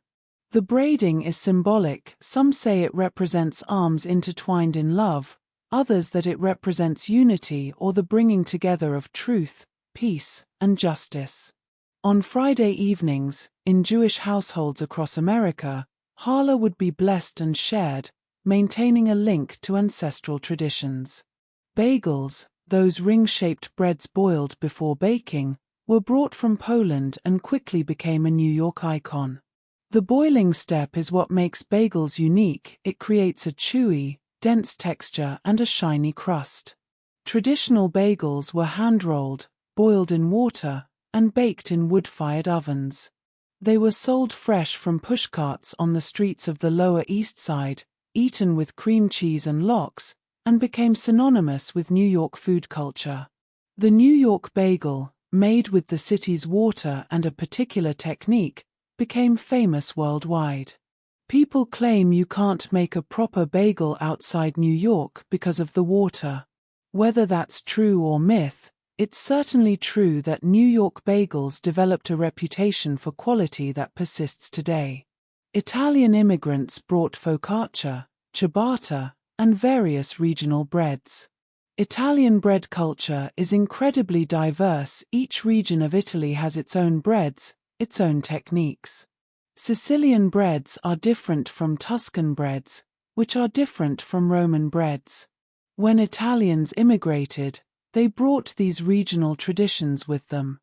Speaker 1: The braiding is symbolic. Some say it represents arms intertwined in love, others that it represents unity or the bringing together of truth, peace, and justice. On Friday evenings, in Jewish households across America, challah would be blessed and shared, maintaining a link to ancestral traditions. Bagels, those ring-shaped breads boiled before baking, were brought from Poland and quickly became a New York icon. The boiling step is what makes bagels unique. It creates a chewy, dense texture and a shiny crust. Traditional bagels were hand-rolled, boiled in water, and baked in wood-fired ovens. They were sold fresh from pushcarts on the streets of the Lower East Side, eaten with cream cheese and lox, and became synonymous with New York food culture. The New York bagel, made with the city's water and a particular technique, became famous worldwide. People claim you can't make a proper bagel outside New York because of the water. Whether that's true or myth, it's certainly true that New York bagels developed a reputation for quality that persists today. Italian immigrants brought focaccia, ciabatta, and various regional breads. Italian bread culture is incredibly diverse. Each region of Italy has its own breads, its own techniques. Sicilian breads are different from Tuscan breads, which are different from Roman breads. When Italians immigrated, they brought these regional traditions with them.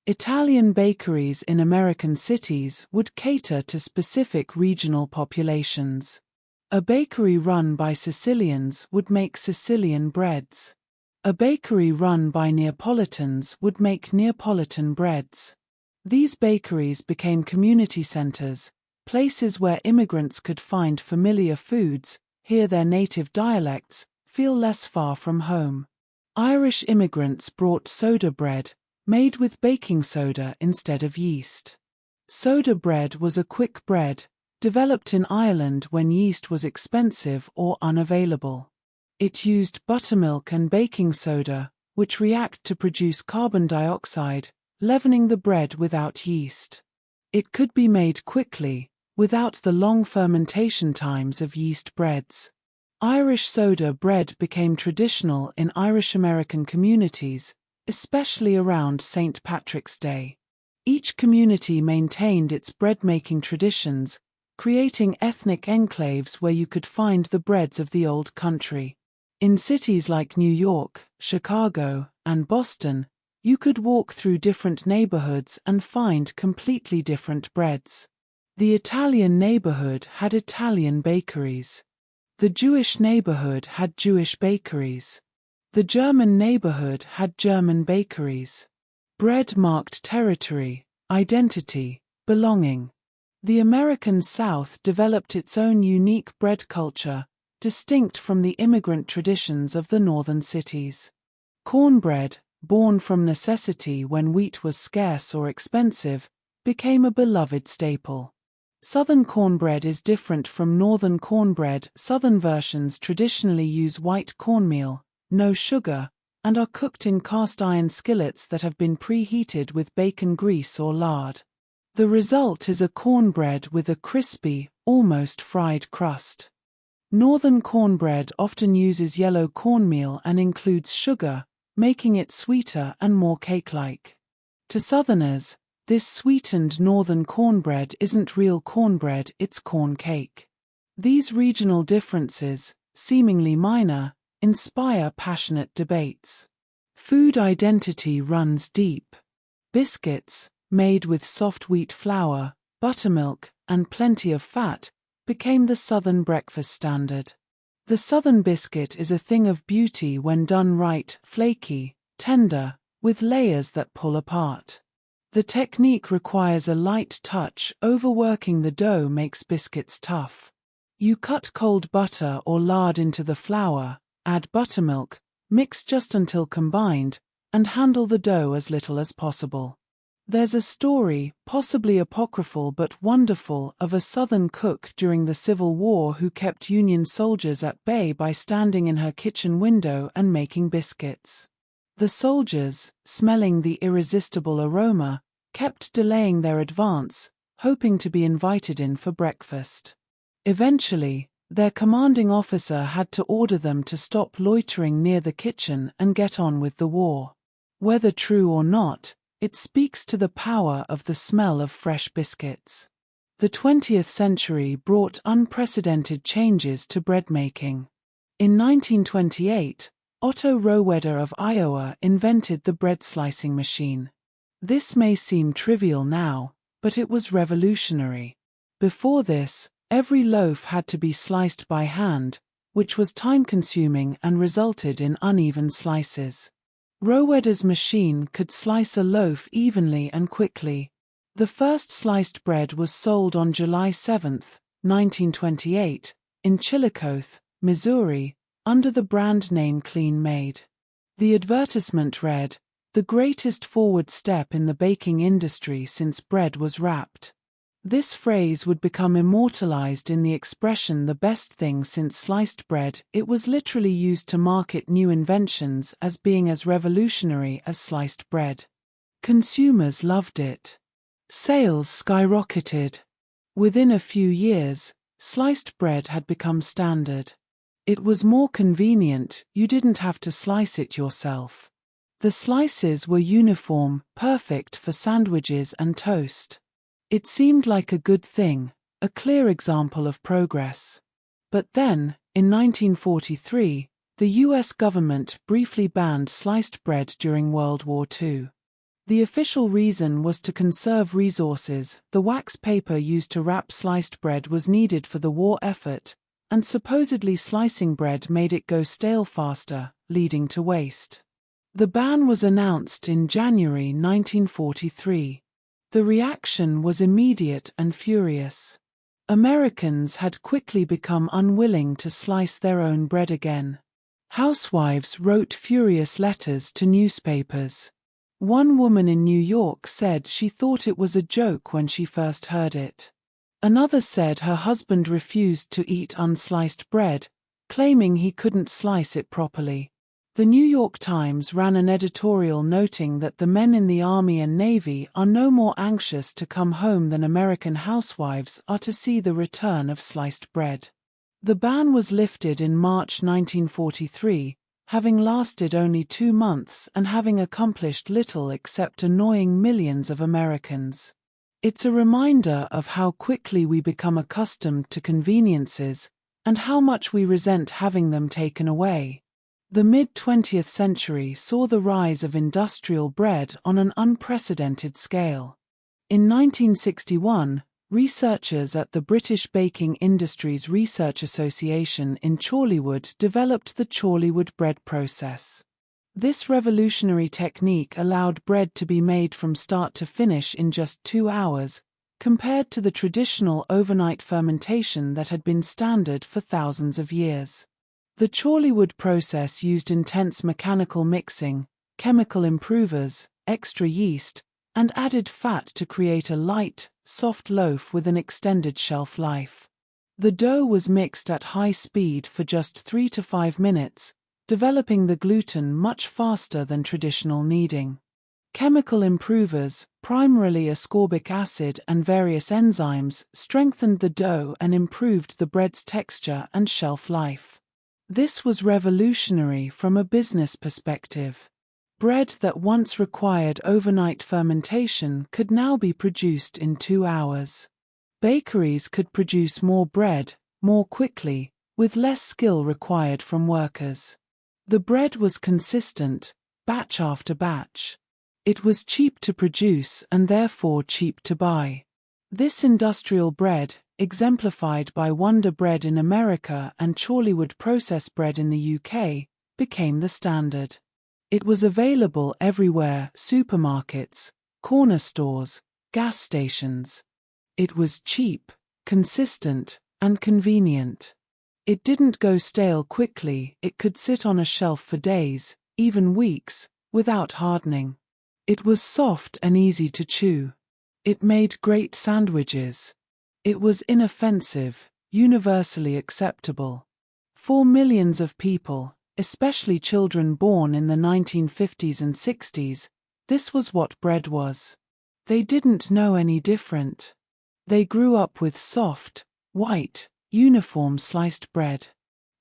Speaker 1: Italian bakeries in American cities would cater to specific regional populations. A bakery run by Sicilians would make Sicilian breads. A bakery run by Neapolitans would make Neapolitan breads. These bakeries became community centers, places where immigrants could find familiar foods, hear their native dialects, feel less far from home. Irish immigrants brought soda bread, made with baking soda instead of yeast. Soda bread was a quick bread, developed in Ireland when yeast was expensive or unavailable. It used buttermilk and baking soda, which react to produce carbon dioxide, leavening the bread without yeast. It could be made quickly, without the long fermentation times of yeast breads. Irish soda bread became traditional in Irish-American communities, especially around St. Patrick's Day. Each community maintained its bread-making traditions, creating ethnic enclaves where you could find the breads of the old country. In cities like New York, Chicago, and Boston, you could walk through different neighborhoods and find completely different breads. The Italian neighborhood had Italian bakeries. The Jewish neighborhood had Jewish bakeries. The German neighborhood had German bakeries. Bread marked territory, identity, belonging. The American South developed its own unique bread culture, distinct from the immigrant traditions of the northern cities. Cornbread, born from necessity when wheat was scarce or expensive, became a beloved staple. Southern cornbread is different from northern cornbread. Southern versions traditionally use white cornmeal, no sugar, and are cooked in cast-iron skillets that have been preheated with bacon grease or lard. The result is a cornbread with a crispy, almost fried crust. Northern cornbread often uses yellow cornmeal and includes sugar, making it sweeter and more cake-like. To Southerners, this sweetened northern cornbread isn't real cornbread, it's corn cake. These regional differences, seemingly minor, inspire passionate debates. Food identity runs deep. Biscuits, made with soft wheat flour, buttermilk, and plenty of fat, became the Southern breakfast standard. The Southern biscuit is a thing of beauty when done right, flaky, tender, with layers that pull apart. The technique requires a light touch. Overworking the dough makes biscuits tough. You cut cold butter or lard into the flour, add buttermilk, mix just until combined, and handle the dough as little as possible. There's a story, possibly apocryphal but wonderful, of a Southern cook during the Civil War who kept Union soldiers at bay by standing in her kitchen window and making biscuits. The soldiers, smelling the irresistible aroma, kept delaying their advance, hoping to be invited in for breakfast. Eventually, their commanding officer had to order them to stop loitering near the kitchen and get on with the war. Whether true or not, it speaks to the power of the smell of fresh biscuits. The 20th century brought unprecedented changes to bread making. In 1928, Otto Rohwedder of Iowa invented the bread slicing machine. This may seem trivial now, but it was revolutionary. Before this, every loaf had to be sliced by hand, which was time-consuming and resulted in uneven slices. Roweda's machine could slice a loaf evenly and quickly. The first sliced bread was sold on July 7, 1928, in Chillicothe, Missouri, under the brand name Clean Made. The advertisement read, "The greatest forward step in the baking industry since bread was wrapped." This phrase would become immortalized in the expression "the best thing since sliced bread." It was literally used to market new inventions as being as revolutionary as sliced bread. Consumers loved it. Sales skyrocketed. Within a few years, sliced bread had become standard. It was more convenient, you didn't have to slice it yourself. The slices were uniform, perfect for sandwiches and toast. It seemed like a good thing, a clear example of progress. But then, in 1943, the US government briefly banned sliced bread during World War II. The official reason was to conserve resources. The wax paper used to wrap sliced bread was needed for the war effort, and supposedly slicing bread made it go stale faster, leading to waste. The ban was announced in January 1943. The reaction was immediate and furious. Americans had quickly become unwilling to slice their own bread again. Housewives wrote furious letters to newspapers. One woman in New York said she thought it was a joke when she first heard it. Another said her husband refused to eat unsliced bread, claiming he couldn't slice it properly. The New York Times ran an editorial noting that the men in the Army and Navy are no more anxious to come home than American housewives are to see the return of sliced bread. The ban was lifted in March 1943, having lasted only 2 months and having accomplished little except annoying millions of Americans. It's a reminder of how quickly we become accustomed to conveniences, and how much we resent having them taken away. The mid-20th century saw the rise of industrial bread on an unprecedented scale. In 1961, researchers at the British Baking Industries Research Association in Chorleywood developed the Chorleywood bread process. This revolutionary technique allowed bread to be made from start to finish in just 2 hours, compared to the traditional overnight fermentation that had been standard for thousands of years. The Chorleywood process used intense mechanical mixing, chemical improvers, extra yeast, and added fat to create a light, soft loaf with an extended shelf life. The dough was mixed at high speed for just 3 to 5 minutes, developing the gluten much faster than traditional kneading. Chemical improvers, primarily ascorbic acid and various enzymes, strengthened the dough and improved the bread's texture and shelf life. This was revolutionary from a business perspective. Bread that once required overnight fermentation could now be produced in 2 hours. Bakeries could produce more bread, more quickly, with less skill required from workers. The bread was consistent, batch after batch. It was cheap to produce and therefore cheap to buy. This industrial bread, exemplified by Wonder Bread in America and Chorleywood processed bread in the UK, became the standard. It was available everywhere: supermarkets, corner stores, gas stations. It was cheap, consistent, and convenient. It didn't go stale quickly, it could sit on a shelf for days, even weeks, without hardening. It was soft and easy to chew. It made great sandwiches. It was inoffensive, universally acceptable. For millions of people, especially children born in the 1950s and 60s, this was what bread was. They didn't know any different. They grew up with soft, white, uniform sliced bread.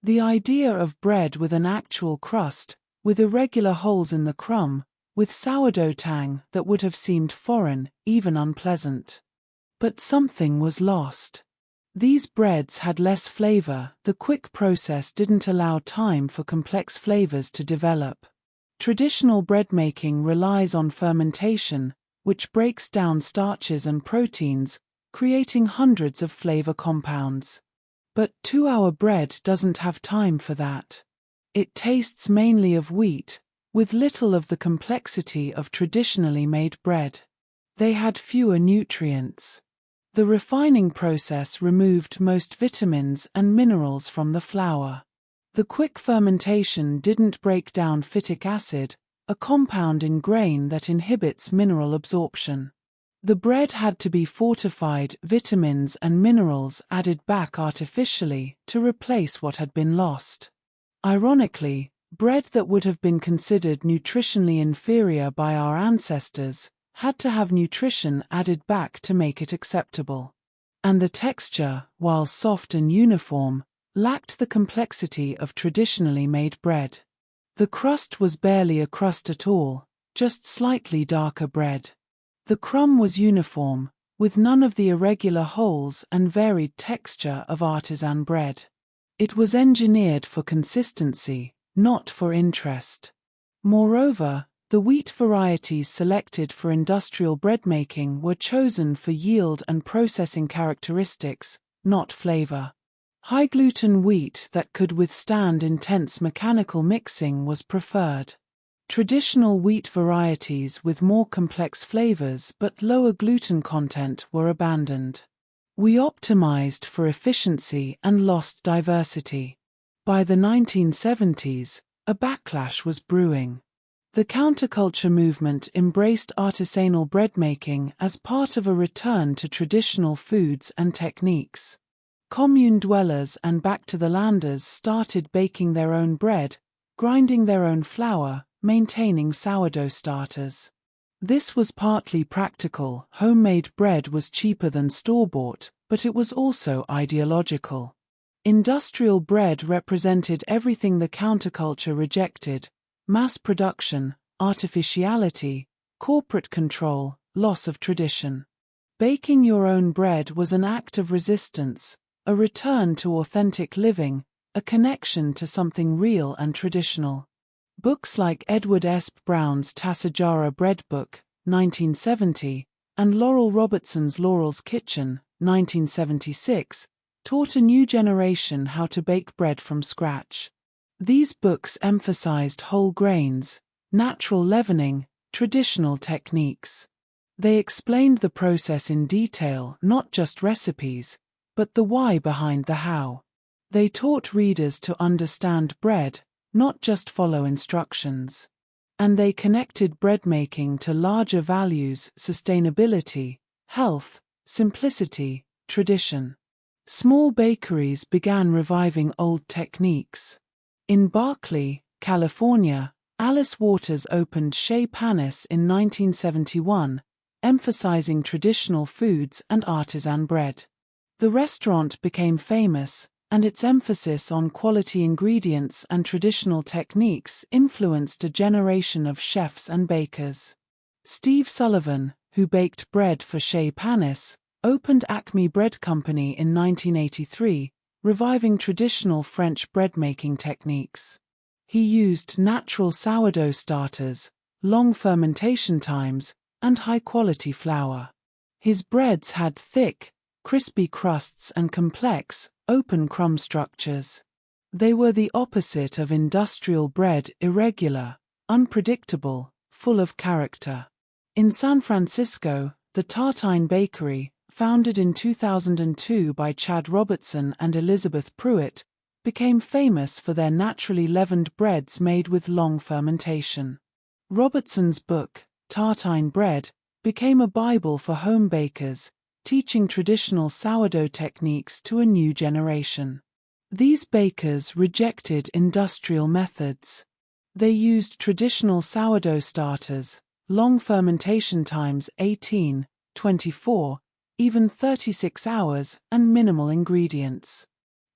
Speaker 1: The idea of bread with an actual crust, with irregular holes in the crumb, with sourdough tang that would have seemed foreign, even unpleasant. But something was lost. These breads had less flavor. The quick process didn't allow time for complex flavors to develop. Traditional bread making relies on fermentation, which breaks down starches and proteins, creating hundreds of flavor compounds. But 2-hour bread doesn't have time for that. It tastes mainly of wheat, with little of the complexity of traditionally made bread. They had fewer nutrients. The refining process removed most vitamins and minerals from the flour. The quick fermentation didn't break down phytic acid, a compound in grain that inhibits mineral absorption. The bread had to be fortified, vitamins and minerals added back artificially to replace what had been lost. Ironically, bread that would have been considered nutritionally inferior by our ancestors had to have nutrition added back to make it acceptable. And the texture, while soft and uniform, lacked the complexity of traditionally made bread. The crust was barely a crust at all, just slightly darker bread. The crumb was uniform, with none of the irregular holes and varied texture of artisan bread. It was engineered for consistency, not for interest. Moreover, the wheat varieties selected for industrial bread making were chosen for yield and processing characteristics, not flavor. High-gluten wheat that could withstand intense mechanical mixing was preferred. Traditional wheat varieties with more complex flavors but lower gluten content were abandoned. We optimized for efficiency and lost diversity. By the 1970s, a backlash was brewing. The counterculture movement embraced artisanal bread making as part of a return to traditional foods and techniques. Commune dwellers and back-to-the-landers started baking their own bread, grinding their own flour, maintaining sourdough starters. This was partly practical. Homemade bread was cheaper than store-bought, but it was also ideological. Industrial bread represented everything the counterculture rejected: mass production, artificiality, corporate control, loss of tradition. Baking your own bread was an act of resistance, a return to authentic living, a connection to something real and traditional. Books like Edward S. Brown's Tasajara Bread Book, 1970, and Laurel Robertson's Laurel's Kitchen, 1976, taught a new generation how to bake bread from scratch. These books emphasized whole grains, natural leavening, traditional techniques. They explained the process in detail, not just recipes, but the why behind the how. They taught readers to understand bread, not just follow instructions. And they connected bread making to larger values: sustainability, health, simplicity, tradition. Small bakeries began reviving old techniques. In Berkeley, California, Alice Waters opened Chez Panisse in 1971, emphasizing traditional foods and artisan bread. The restaurant became famous, and its emphasis on quality ingredients and traditional techniques influenced a generation of chefs and bakers. Steve Sullivan, who baked bread for Chez Panisse, opened Acme Bread Company in 1983, reviving traditional French bread-making techniques. He used natural sourdough starters, long fermentation times, and high-quality flour. His breads had thick, crispy crusts and complex, open crumb structures. They were the opposite of industrial bread: irregular, unpredictable, full of character. In San Francisco, the Tartine Bakery, founded in 2002 by Chad Robertson and Elizabeth Pruitt, became famous for their naturally leavened breads made with long fermentation. Robertson's book, Tartine Bread, became a Bible for home bakers, teaching traditional sourdough techniques to a new generation. These bakers rejected industrial methods. They used traditional sourdough starters, long fermentation times 18, 24, even 36 hours, and minimal ingredients.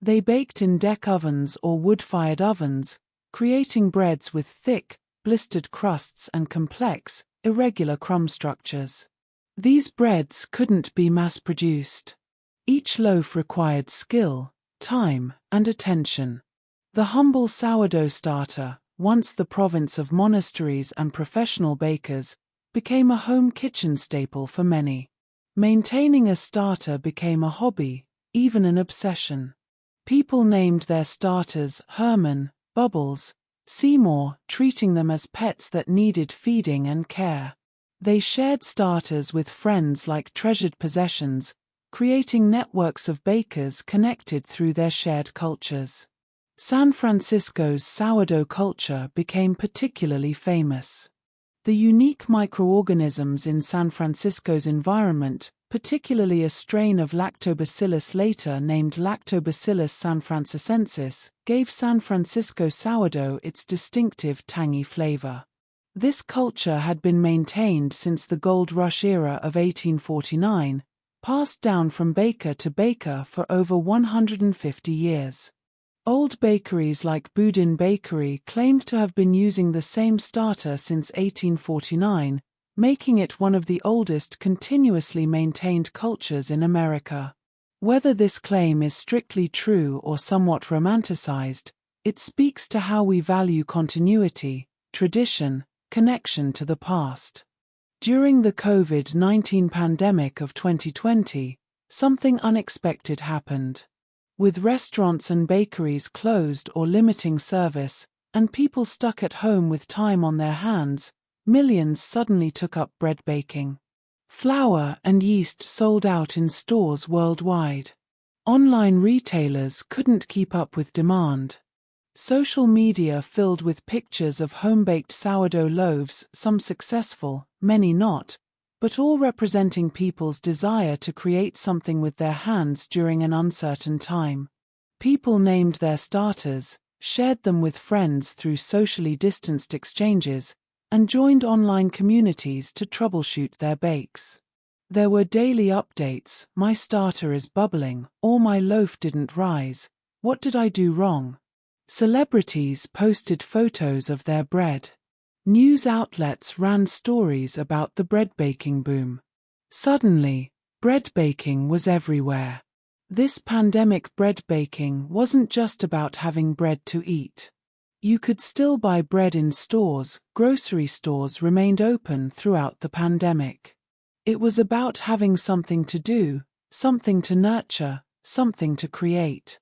Speaker 1: They baked in deck ovens or wood-fired ovens, creating breads with thick, blistered crusts and complex, irregular crumb structures. These breads couldn't be mass-produced. Each loaf required skill, time, and attention. The humble sourdough starter, once the province of monasteries and professional bakers, became a home kitchen staple for many. Maintaining a starter became a hobby, even an obsession. People named their starters Herman, Bubbles, Seymour, treating them as pets that needed feeding and care. They shared starters with friends like treasured possessions, creating networks of bakers connected through their shared cultures. San Francisco's sourdough culture became particularly famous. The unique microorganisms in San Francisco's environment, particularly a strain of Lactobacillus later named Lactobacillus sanfrancisensis, gave San Francisco sourdough its distinctive tangy flavor. This culture had been maintained since the Gold Rush era of 1849, passed down from baker to baker for over 150 years. Old bakeries like Boudin Bakery claimed to have been using the same starter since 1849, making it one of the oldest continuously maintained cultures in America. Whether this claim is strictly true or somewhat romanticized, it speaks to how we value continuity, tradition, connection to the past. During the COVID-19 pandemic of 2020, something unexpected happened. With restaurants and bakeries closed or limiting service, and people stuck at home with time on their hands, millions suddenly took up bread baking. Flour and yeast sold out in stores worldwide. Online retailers couldn't keep up with demand. Social media filled with pictures of home-baked sourdough loaves, some successful, many not, but all representing people's desire to create something with their hands during an uncertain time. People named their starters, shared them with friends through socially distanced exchanges, and joined online communities to troubleshoot their bakes. There were daily updates: my starter is bubbling, or my loaf didn't rise, what did I do wrong? Celebrities posted photos of their bread. News outlets ran stories about the bread baking boom. Suddenly, bread baking was everywhere. This pandemic bread baking wasn't just about having bread to eat. You could still buy bread in stores. Grocery stores remained open throughout the pandemic. It was about having something to do, something to nurture, something to create.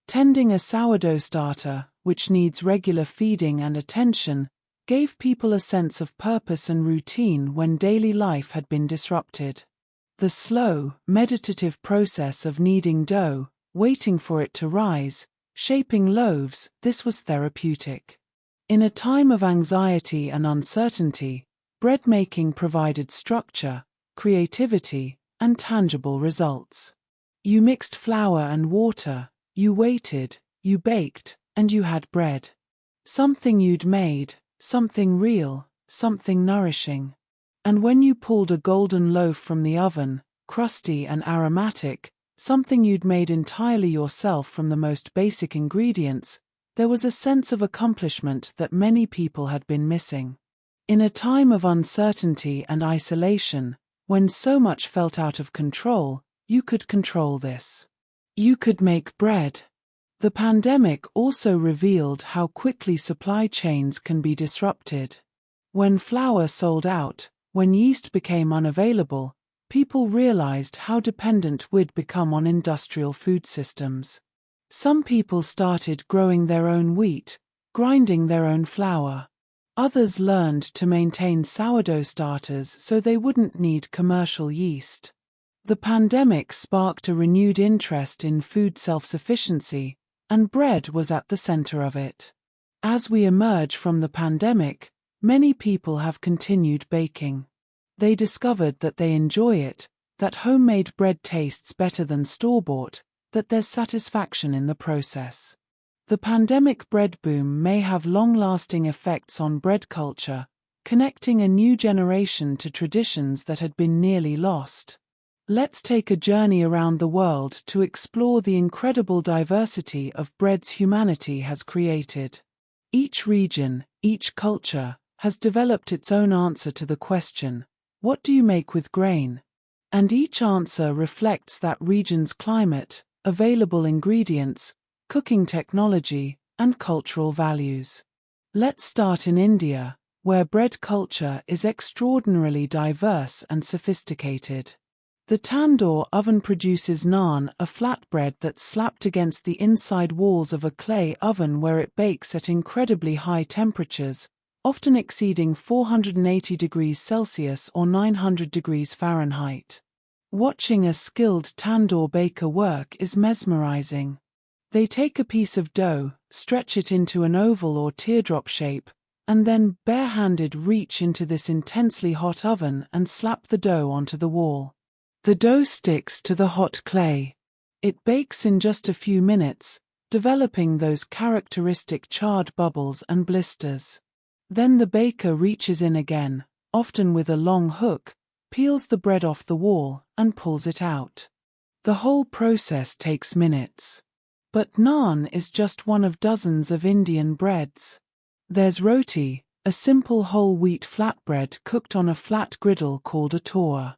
Speaker 1: Tending a sourdough starter, which needs regular feeding and attention, gave people a sense of purpose and routine when daily life had been disrupted. The slow, meditative process of kneading dough, waiting for it to rise, shaping loaves, this was therapeutic. In a time of anxiety and uncertainty, bread making provided structure, creativity, and tangible results. You mixed flour and water, you waited, you baked, and you had bread. Something you'd made, something real, something nourishing. And when you pulled a golden loaf from the oven, crusty and aromatic, something you'd made entirely yourself from the most basic ingredients, there was a sense of accomplishment that many people had been missing. In a time of uncertainty and isolation, when so much felt out of control, you could control this. You could make bread. The pandemic also revealed how quickly supply chains can be disrupted. When flour sold out, when yeast became unavailable, people realized how dependent we'd become on industrial food systems. Some people started growing their own wheat, grinding their own flour. Others learned to maintain sourdough starters so they wouldn't need commercial yeast. The pandemic sparked a renewed interest in food self-sufficiency, and bread was at the center of it. As we emerge from the pandemic, many people have continued baking. They discovered that they enjoy it, that homemade bread tastes better than store-bought, that there's satisfaction in the process. The pandemic bread boom may have long-lasting effects on bread culture, connecting a new generation to traditions that had been nearly lost. Let's take a journey around the world to explore the incredible diversity of breads humanity has created. Each region, each culture, has developed its own answer to the question, what do you make with grain? And each answer reflects that region's climate, available ingredients, cooking technology, and cultural values. Let's start in India, where bread culture is extraordinarily diverse and sophisticated. The tandoor oven produces naan, a flatbread that's slapped against the inside walls of a clay oven where it bakes at incredibly high temperatures, often exceeding 480 degrees Celsius or 900 degrees Fahrenheit. Watching a skilled tandoor baker work is mesmerizing. They take a piece of dough, stretch it into an oval or teardrop shape, and then barehanded reach into this intensely hot oven and slap the dough onto the wall. The dough sticks to the hot clay. It bakes in just a few minutes, developing those characteristic charred bubbles and blisters. Then the baker reaches in again, often with a long hook, peels the bread off the wall, and pulls it out. The whole process takes minutes. But naan is just one of dozens of Indian breads. There's roti, a simple whole wheat flatbread cooked on a flat griddle called a tawa.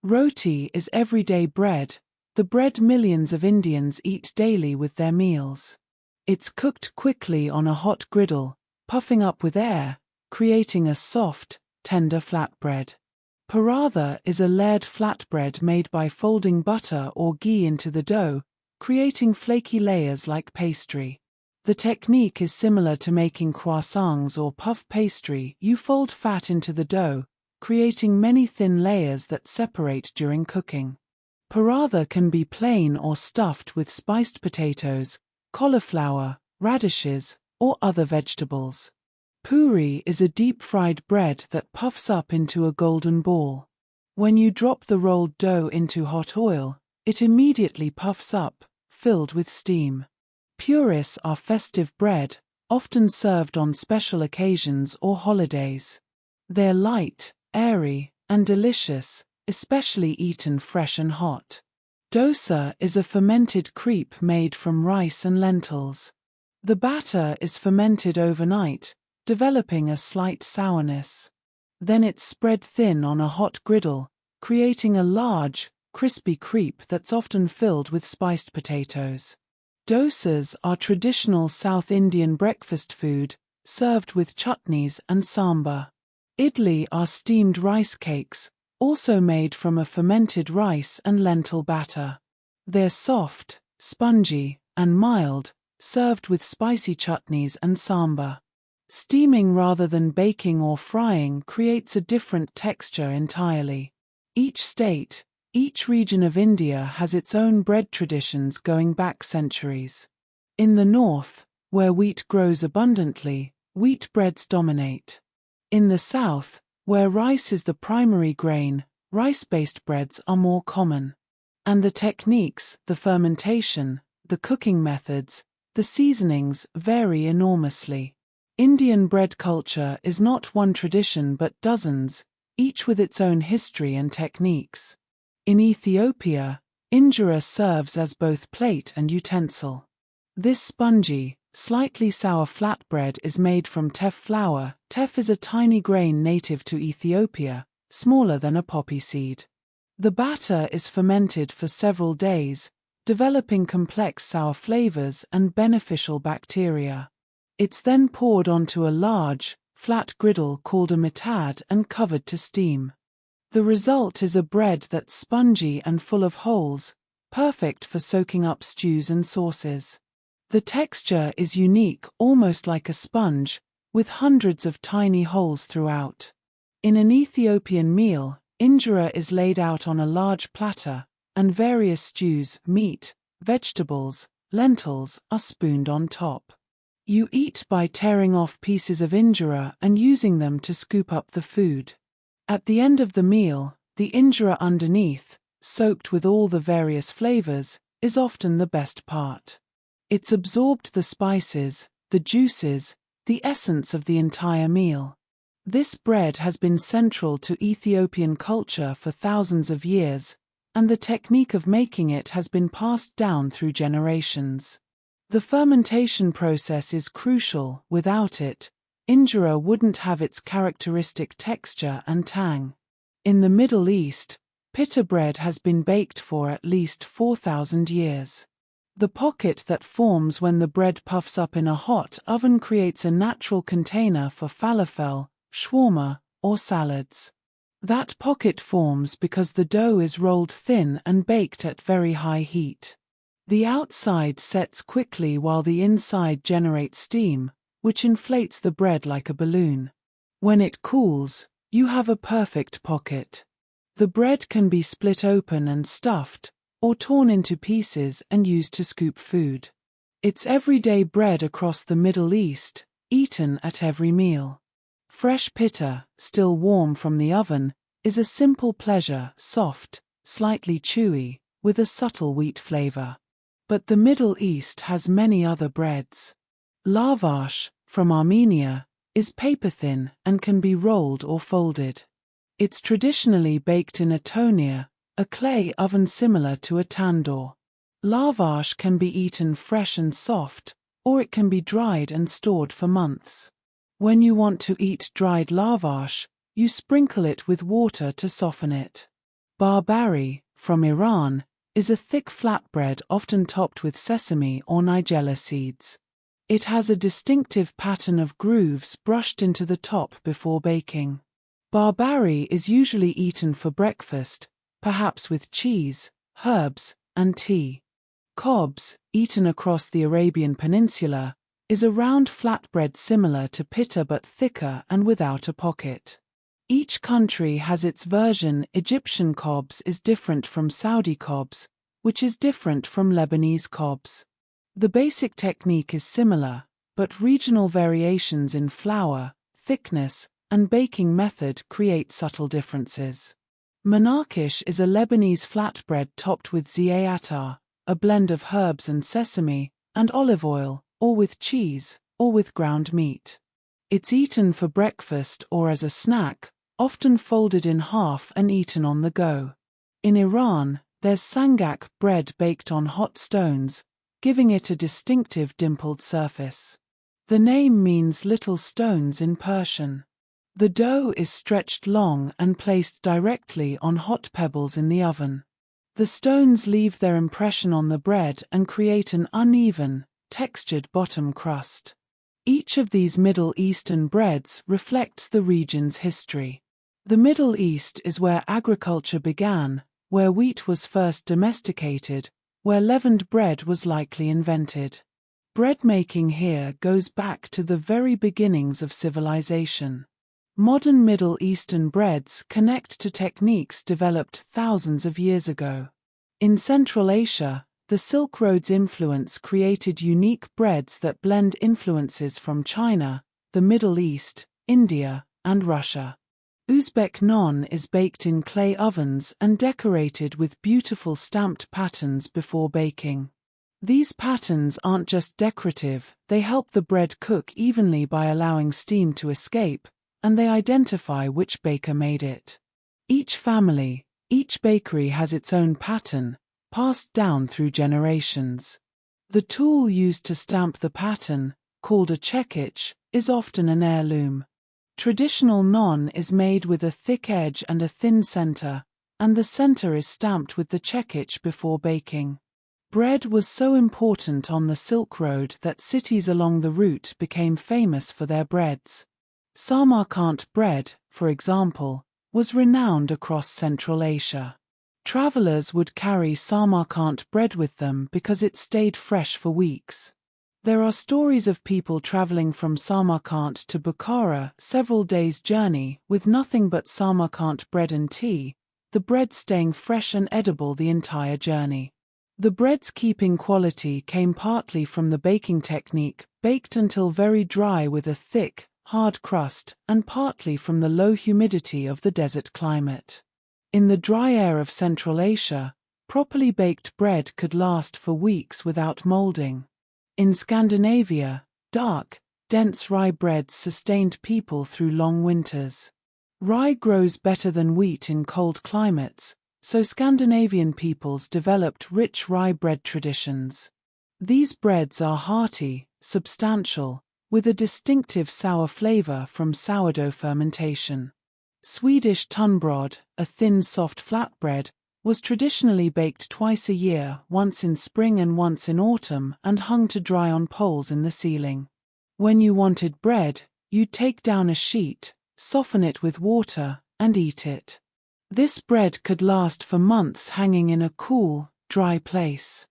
Speaker 1: Roti is everyday bread, the bread millions of Indians eat daily with their meals. It's cooked quickly on a hot griddle, puffing up with air, creating a soft, tender flatbread. Paratha is a layered flatbread made by folding butter or ghee into the dough, creating flaky layers like pastry. The technique is similar to making croissants or puff pastry. You fold fat into the dough, creating many thin layers that separate during cooking. Paratha can be plain or stuffed with spiced potatoes, cauliflower, radishes, or other vegetables. Puri is a deep-fried bread that puffs up into a golden ball. When you drop the rolled dough into hot oil, it immediately puffs up, filled with steam. Puris are festive bread, often served on special occasions or holidays. They're light, airy, and delicious, especially eaten fresh and hot. Dosa is a fermented crepe made from rice and lentils. The batter is fermented overnight, developing a slight sourness. Then it's spread thin on a hot griddle, creating a large, crispy crepe that's often filled with spiced potatoes. Dosas are traditional South Indian breakfast food, served with chutneys and sambar. Idli are steamed rice cakes, also made from a fermented rice and lentil batter. They're soft, spongy, and mild, served with spicy chutneys and sambar. Steaming rather than baking or frying creates a different texture entirely. Each state, each region of India has its own bread traditions going back centuries. In the north, where wheat grows abundantly, wheat breads dominate. In the south, where rice is the primary grain, rice-based breads are more common. And the techniques, the fermentation, the cooking methods, the seasonings vary enormously. Indian bread culture is not one tradition but dozens, each with its own history and techniques. In Ethiopia, injera serves as both plate and utensil. This spongy, slightly sour flatbread is made from teff flour. Teff is a tiny grain native to Ethiopia, smaller than a poppy seed. The batter is fermented for several days, developing complex sour flavors and beneficial bacteria. It's then poured onto a large, flat griddle called a mitad and covered to steam. The result is a bread that's spongy and full of holes, perfect for soaking up stews and sauces. The texture is unique, almost like a sponge, with hundreds of tiny holes throughout. In an Ethiopian meal, injera is laid out on a large platter, and various stews, meat, vegetables, lentils are spooned on top. You eat by tearing off pieces of injera and using them to scoop up the food. At the end of the meal, the injera underneath, soaked with all the various flavors, is often the best part. It's absorbed the spices, the juices, the essence of the entire meal. This bread has been central to Ethiopian culture for thousands of years, and the technique of making it has been passed down through generations. The fermentation process is crucial. Without it, injera wouldn't have its characteristic texture and tang. In the Middle East, pita bread has been baked for at least 4,000 years. The pocket that forms when the bread puffs up in a hot oven creates a natural container for falafel, shawarma, or salads. That pocket forms because the dough is rolled thin and baked at very high heat. The outside sets quickly while the inside generates steam, which inflates the bread like a balloon. When it cools, you have a perfect pocket. The bread can be split open and stuffed, or torn into pieces and used to scoop food. It's everyday bread across the Middle East, eaten at every meal. Fresh pitta, still warm from the oven, is a simple pleasure, soft, slightly chewy, with a subtle wheat flavor. But the Middle East has many other breads. Lavash, from Armenia, is paper-thin and can be rolled or folded. It's traditionally baked in a tonia, a clay oven similar to a tandoor. Lavash can be eaten fresh and soft, or it can be dried and stored for months. When you want to eat dried lavash, you sprinkle it with water to soften it. Barley, from Iran, is a thick flatbread often topped with sesame or nigella seeds. It has a distinctive pattern of grooves brushed into the top before baking. Barley is usually eaten for breakfast, perhaps with cheese, herbs, and tea. Cobs, eaten across the Arabian Peninsula, is a round flatbread similar to pitta but thicker and without a pocket. Each country has its version. Egyptian cobs is different from Saudi cobs, which is different from Lebanese cobs. The basic technique is similar, but regional variations in flour, thickness, and baking method create subtle differences. Manakish is a Lebanese flatbread topped with za'atar, a blend of herbs and sesame, and olive oil, or with cheese, or with ground meat. It's eaten for breakfast or as a snack, often folded in half and eaten on the go. In Iran, there's sangak bread baked on hot stones, giving it a distinctive dimpled surface. The name means little stones in Persian. The dough is stretched long and placed directly on hot pebbles in the oven. The stones leave their impression on the bread and create an uneven, textured bottom crust. Each of these Middle Eastern breads reflects the region's history. The Middle East is where agriculture began, where wheat was first domesticated, where leavened bread was likely invented. Bread making here goes back to the very beginnings of civilization. Modern Middle Eastern breads connect to techniques developed thousands of years ago. In Central Asia, the Silk Road's influence created unique breads that blend influences from China, the Middle East, India, and Russia. Uzbek naan is baked in clay ovens and decorated with beautiful stamped patterns before baking. These patterns aren't just decorative, they help the bread cook evenly by allowing steam to escape, and they identify which baker made it. Each family, each bakery has its own pattern, passed down through generations. The tool used to stamp the pattern, called a chekic, is often an heirloom. Traditional naan is made with a thick edge and a thin center, and the center is stamped with the chekic before baking. Bread was so important on the Silk Road that cities along the route became famous for their breads. Samarkand bread, for example, was renowned across Central Asia. Travelers would carry Samarkand bread with them because it stayed fresh for weeks. There are stories of people traveling from Samarkand to Bukhara, several days' journey, with nothing but Samarkand bread and tea, the bread staying fresh and edible the entire journey. The bread's keeping quality came partly from the baking technique, baked until very dry with a thick, hard crust, and partly from the low humidity of the desert climate. In the dry air of Central Asia, properly baked bread could last for weeks without molding. In Scandinavia, dark, dense rye breads sustained people through long winters. Rye grows better than wheat in cold climates, so Scandinavian peoples developed rich rye bread traditions. These breads are hearty, substantial, with a distinctive sour flavor from sourdough fermentation. Swedish tunnbröd, a thin soft flatbread, was traditionally baked twice a year, once in spring and once in autumn, and hung to dry on poles in the ceiling. When you wanted bread, you'd take down a sheet, soften it with water, and eat it. This bread could last for months hanging in a cool, dry place.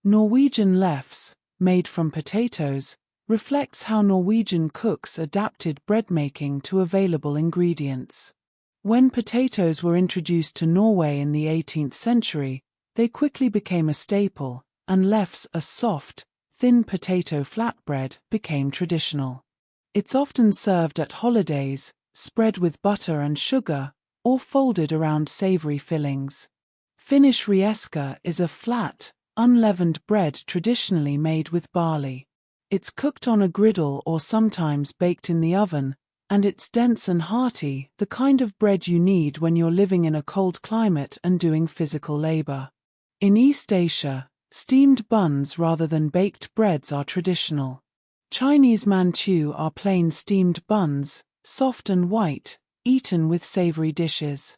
Speaker 1: Norwegian loaves, made from potatoes, reflects how Norwegian cooks adapted bread making to available ingredients. When potatoes were introduced to Norway in the 18th century, they quickly became a staple, and loaves, a soft, thin potato flatbread, became traditional. It's often served at holidays, spread with butter and sugar, or folded around savory fillings. Finnish rieska is a flat, unleavened bread traditionally made with barley. It's cooked on a griddle or sometimes baked in the oven, and it's dense and hearty, the kind of bread you need when you're living in a cold climate and doing physical labor. In East Asia, steamed buns rather than baked breads are traditional. Chinese mantou are plain steamed buns, soft and white, eaten with savory dishes.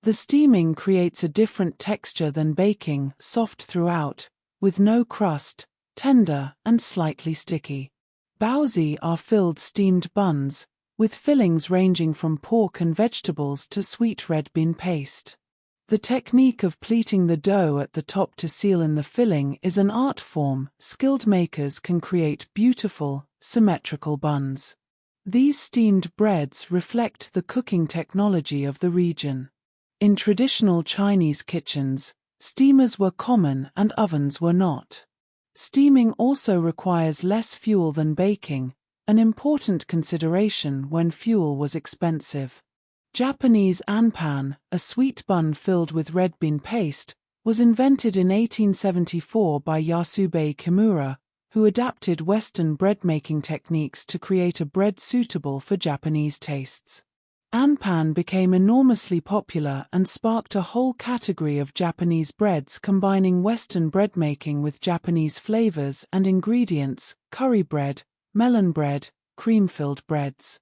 Speaker 1: The steaming creates a different texture than baking, soft throughout, with no crust, tender and slightly sticky. Baozi are filled steamed buns, with fillings ranging from pork and vegetables to sweet red bean paste. The technique of pleating the dough at the top to seal in the filling is an art form. Skilled makers can create beautiful, symmetrical buns. These steamed breads reflect the cooking technology of the region. In traditional Chinese kitchens, steamers were common and ovens were not. Steaming also requires less fuel than baking, an important consideration when fuel was expensive. Japanese anpan, a sweet bun filled with red bean paste, was invented in 1874 by Yasubei Kimura, who adapted Western bread-making techniques to create a bread suitable for Japanese tastes. Anpan became enormously popular and sparked a whole category of Japanese breads combining Western bread-making with Japanese flavors and ingredients: curry bread, melon bread, cream-filled breads.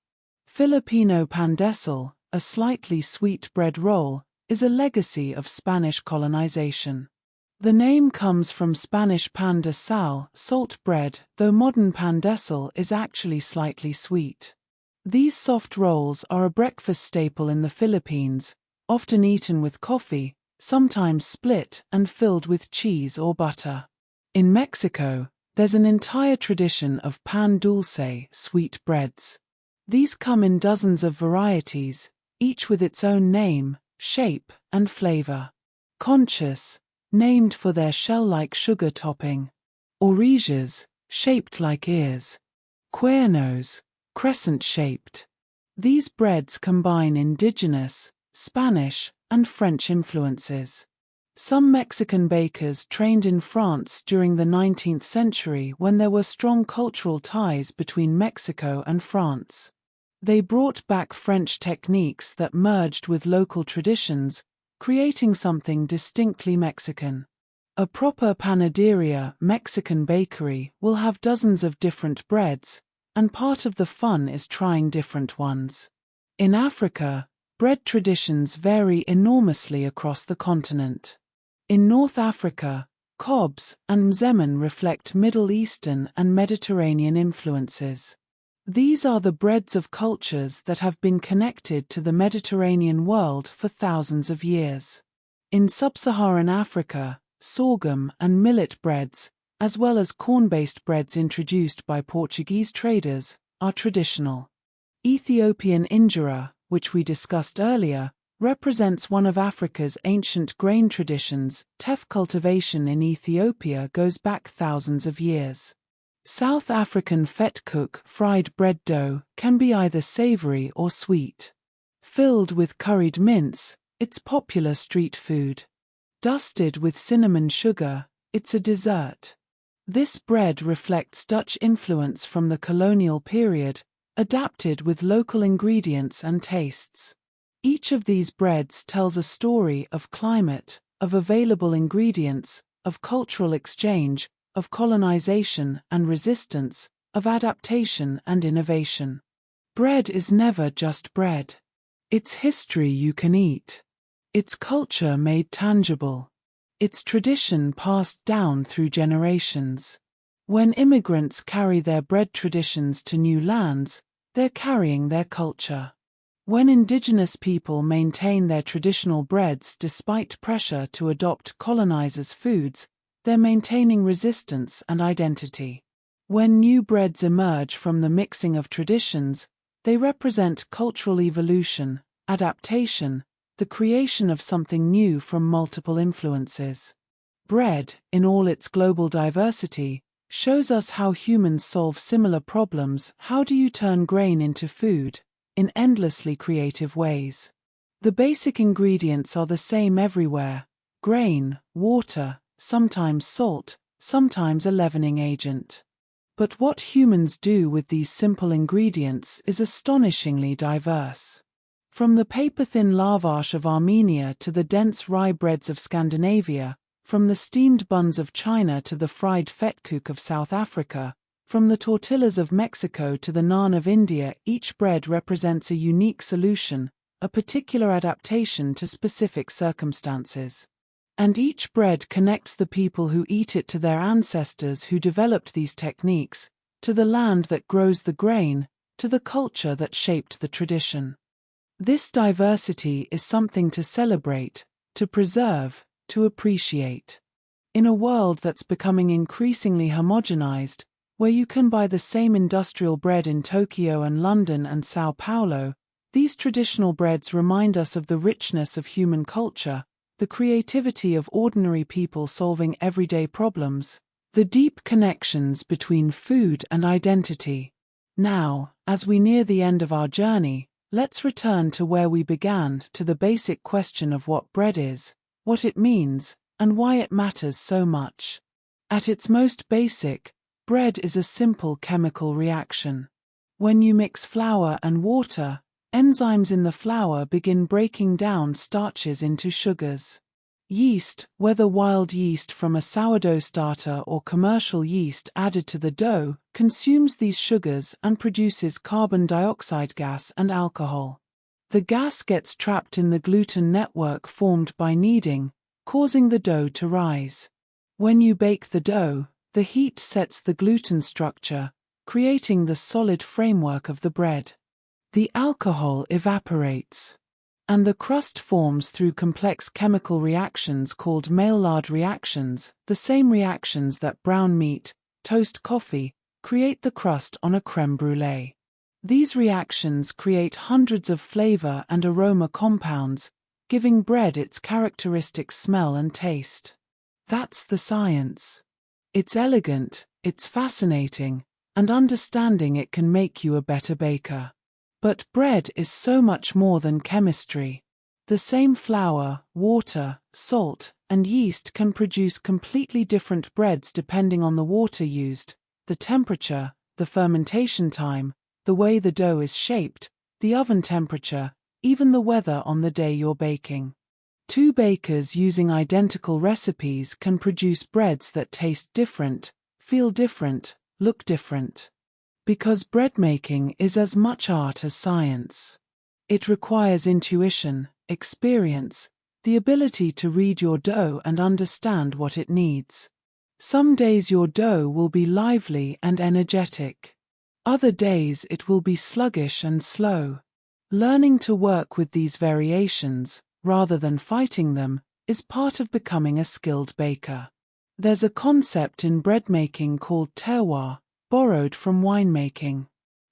Speaker 1: Filipino pandesal, a slightly sweet bread roll, is a legacy of Spanish colonization. The name comes from Spanish pan de sal, salt bread, though modern pandesal is actually slightly sweet. These soft rolls are a breakfast staple in the Philippines, often eaten with coffee, sometimes split and filled with cheese or butter. In Mexico, there's an entire tradition of pan dulce, sweet breads. These come in dozens of varieties, each with its own name, shape, and flavor. Conchas, named for their shell-like sugar topping. Orejas, shaped like ears. Cuernos, crescent-shaped. These breads combine indigenous, Spanish, and French influences. Some Mexican bakers trained in France during the 19th century when there were strong cultural ties between Mexico and France. They brought back French techniques that merged with local traditions, creating something distinctly Mexican. A proper panaderia, Mexican bakery, will have dozens of different breads, and part of the fun is trying different ones. In Africa, bread traditions vary enormously across the continent. In North Africa, cobs and mzemen reflect Middle Eastern and Mediterranean influences. These are the breads of cultures that have been connected to the Mediterranean world for thousands of years. In sub-Saharan Africa, sorghum and millet breads, as well as corn-based breads introduced by Portuguese traders, are traditional. Ethiopian injera, which we discussed earlier, represents one of Africa's ancient grain traditions. Teff cultivation in Ethiopia goes back thousands of years. South African vetkoek, fried bread dough, can be either savory or sweet. Filled with curried mince, it's popular street food. Dusted with cinnamon sugar, it's a dessert. This bread reflects Dutch influence from the colonial period, adapted with local ingredients and tastes. Each of these breads tells a story of climate, of available ingredients, of cultural exchange, of colonization and resistance, of adaptation and innovation. Bread is never just bread. It's history you can eat. It's culture made tangible. It's tradition passed down through generations. When immigrants carry their bread traditions to new lands, they're carrying their culture. When indigenous people maintain their traditional breads despite pressure to adopt colonizers' foods, they're maintaining resistance and identity. When new breads emerge from the mixing of traditions, they represent cultural evolution, adaptation, the creation of something new from multiple influences. Bread, in all its global diversity, shows us how humans solve similar problems. How do you turn grain into food? In endlessly creative ways. The basic ingredients are the same everywhere: grain, water, sometimes salt, sometimes a leavening agent. But what humans do with these simple ingredients is astonishingly diverse. From the paper-thin lavash of Armenia to the dense rye breads of Scandinavia, from the steamed buns of China to the fried fetkoek of South Africa, from the tortillas of Mexico to the naan of India, each bread represents a unique solution, a particular adaptation to specific circumstances. And each bread connects the people who eat it to their ancestors who developed these techniques, to the land that grows the grain, to the culture that shaped the tradition. This diversity is something to celebrate, to preserve, to appreciate. In a world that's becoming increasingly homogenized, where you can buy the same industrial bread in Tokyo and London and Sao Paulo, these traditional breads remind us of the richness of human culture, the creativity of ordinary people solving everyday problems, the deep connections between food and identity. Now, as we near the end of our journey, let's return to where we began, to the basic question of what bread is, what it means, and why it matters so much. At its most basic, bread is a simple chemical reaction. When you mix flour and water, enzymes in the flour begin breaking down starches into sugars. Yeast, whether wild yeast from a sourdough starter or commercial yeast added to the dough, consumes these sugars and produces carbon dioxide gas and alcohol. The gas gets trapped in the gluten network formed by kneading, causing the dough to rise. When you bake the dough, the heat sets the gluten structure, creating the solid framework of the bread. The alcohol evaporates, and the crust forms through complex chemical reactions called Maillard reactions, the same reactions that brown meat, toast coffee, create the crust on a crème brûlée. These reactions create hundreds of flavor and aroma compounds, giving bread its characteristic smell and taste. That's the science. It's elegant, it's fascinating, and understanding it can make you a better baker. But bread is so much more than chemistry. The same flour, water, salt, and yeast can produce completely different breads depending on the water used, the temperature, the fermentation time, the way the dough is shaped, the oven temperature, even the weather on the day you're baking. Two bakers using identical recipes can produce breads that taste different, feel different, look different. Because bread making is as much art as science. It requires intuition, experience, the ability to read your dough and understand what it needs. Some days your dough will be lively and energetic. Other days it will be sluggish and slow. Learning to work with these variations, rather than fighting them, is part of becoming a skilled baker. There's a concept in bread making called terroir, borrowed from winemaking.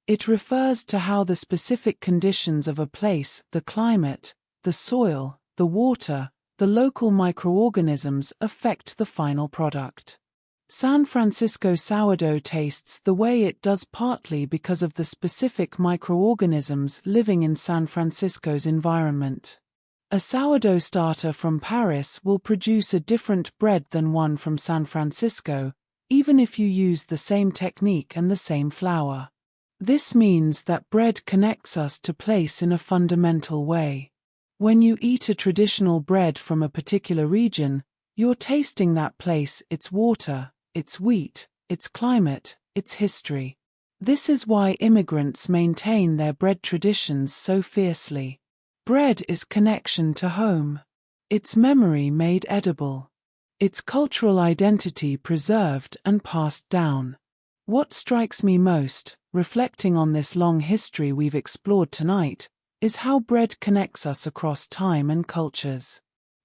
Speaker 1: It refers to how the specific conditions of a place, the climate, the soil, the water, the local microorganisms affect the final product. San Francisco sourdough tastes the way it does partly because of the specific microorganisms living in San Francisco's environment. A sourdough starter from Paris will produce a different bread than one from San Francisco, even if you use the same technique and the same flour. This means that bread connects us to place in a fundamental way. When you eat a traditional bread from a particular region, you're tasting that place, its water, its wheat, its climate, its history. This is why immigrants maintain their bread traditions so fiercely. Bread is connection to home. It's memory made edible. It's cultural identity preserved and passed down. What strikes me most, reflecting on this long history we've explored tonight, is how bread connects us across time and cultures.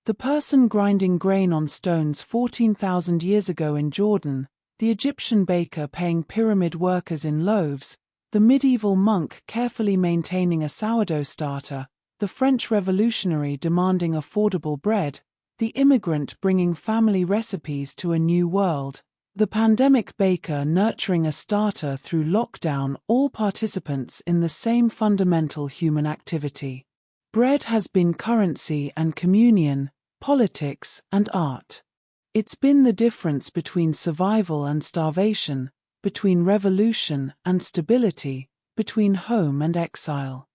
Speaker 1: The person grinding grain on stones 14,000 years ago in Jordan, the Egyptian baker paying pyramid workers in loaves, the medieval monk carefully maintaining a sourdough starter, the French revolutionary demanding affordable bread, the immigrant bringing family recipes to a new world, the pandemic baker nurturing a starter through lockdown, all participants in the same fundamental human activity. Bread has been currency and communion, politics and art. It's been the difference between survival and starvation, between revolution and stability, between home and exile.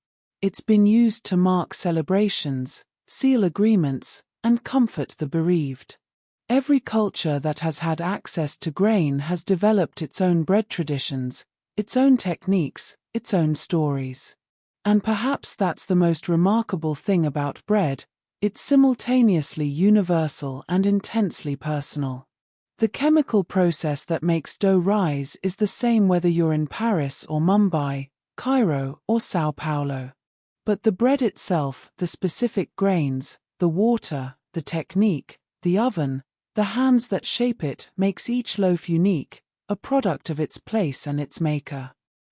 Speaker 1: It's been used to mark celebrations, seal agreements, and comfort the bereaved. Every culture that has had access to grain has developed its own bread traditions, its own techniques, its own stories. And perhaps that's the most remarkable thing about bread, it's simultaneously universal and intensely personal. The chemical process that makes dough rise is the same whether you're in Paris or Mumbai, Cairo or Sao Paulo. But the bread itself, the specific grains, the water, the technique, the oven, the hands that shape it makes each loaf unique, a product of its place and its maker.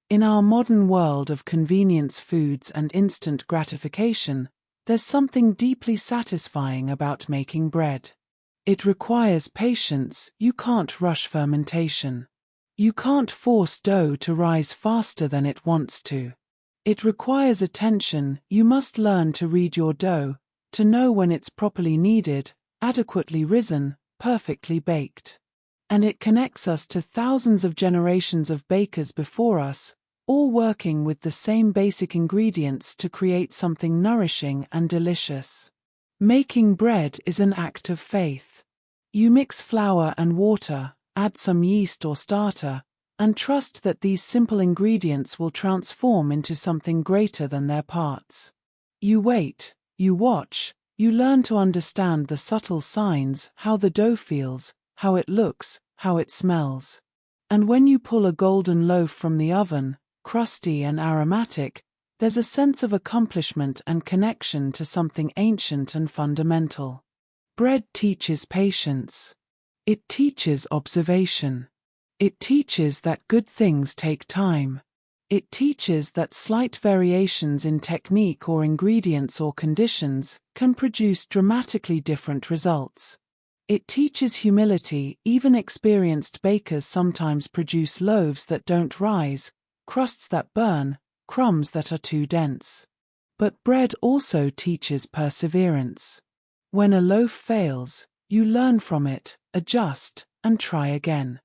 Speaker 1: In our modern world of convenience foods and instant gratification, there's something deeply satisfying about making bread. It requires patience, you can't rush fermentation. You can't force dough to rise faster than it wants to. It requires attention, you must learn to read your dough, to know when it's properly kneaded, adequately risen, perfectly baked. And it connects us to thousands of generations of bakers before us, all working with the same basic ingredients to create something nourishing and delicious. Making bread is an act of faith. You mix flour and water, add some yeast or starter, and trust that these simple ingredients will transform into something greater than their parts. You wait, you watch, you learn to understand the subtle signs, how the dough feels, how it looks, how it smells. And when you pull a golden loaf from the oven, crusty and aromatic, there's a sense of accomplishment and connection to something ancient and fundamental. Bread teaches patience. It teaches observation. It teaches that good things take time. It teaches that slight variations in technique or ingredients or conditions can produce dramatically different results. It teaches humility, even experienced bakers sometimes produce loaves that don't rise, crusts that burn, crumbs that are too dense. But bread also teaches perseverance. When a loaf fails, you learn from it, adjust, and try again.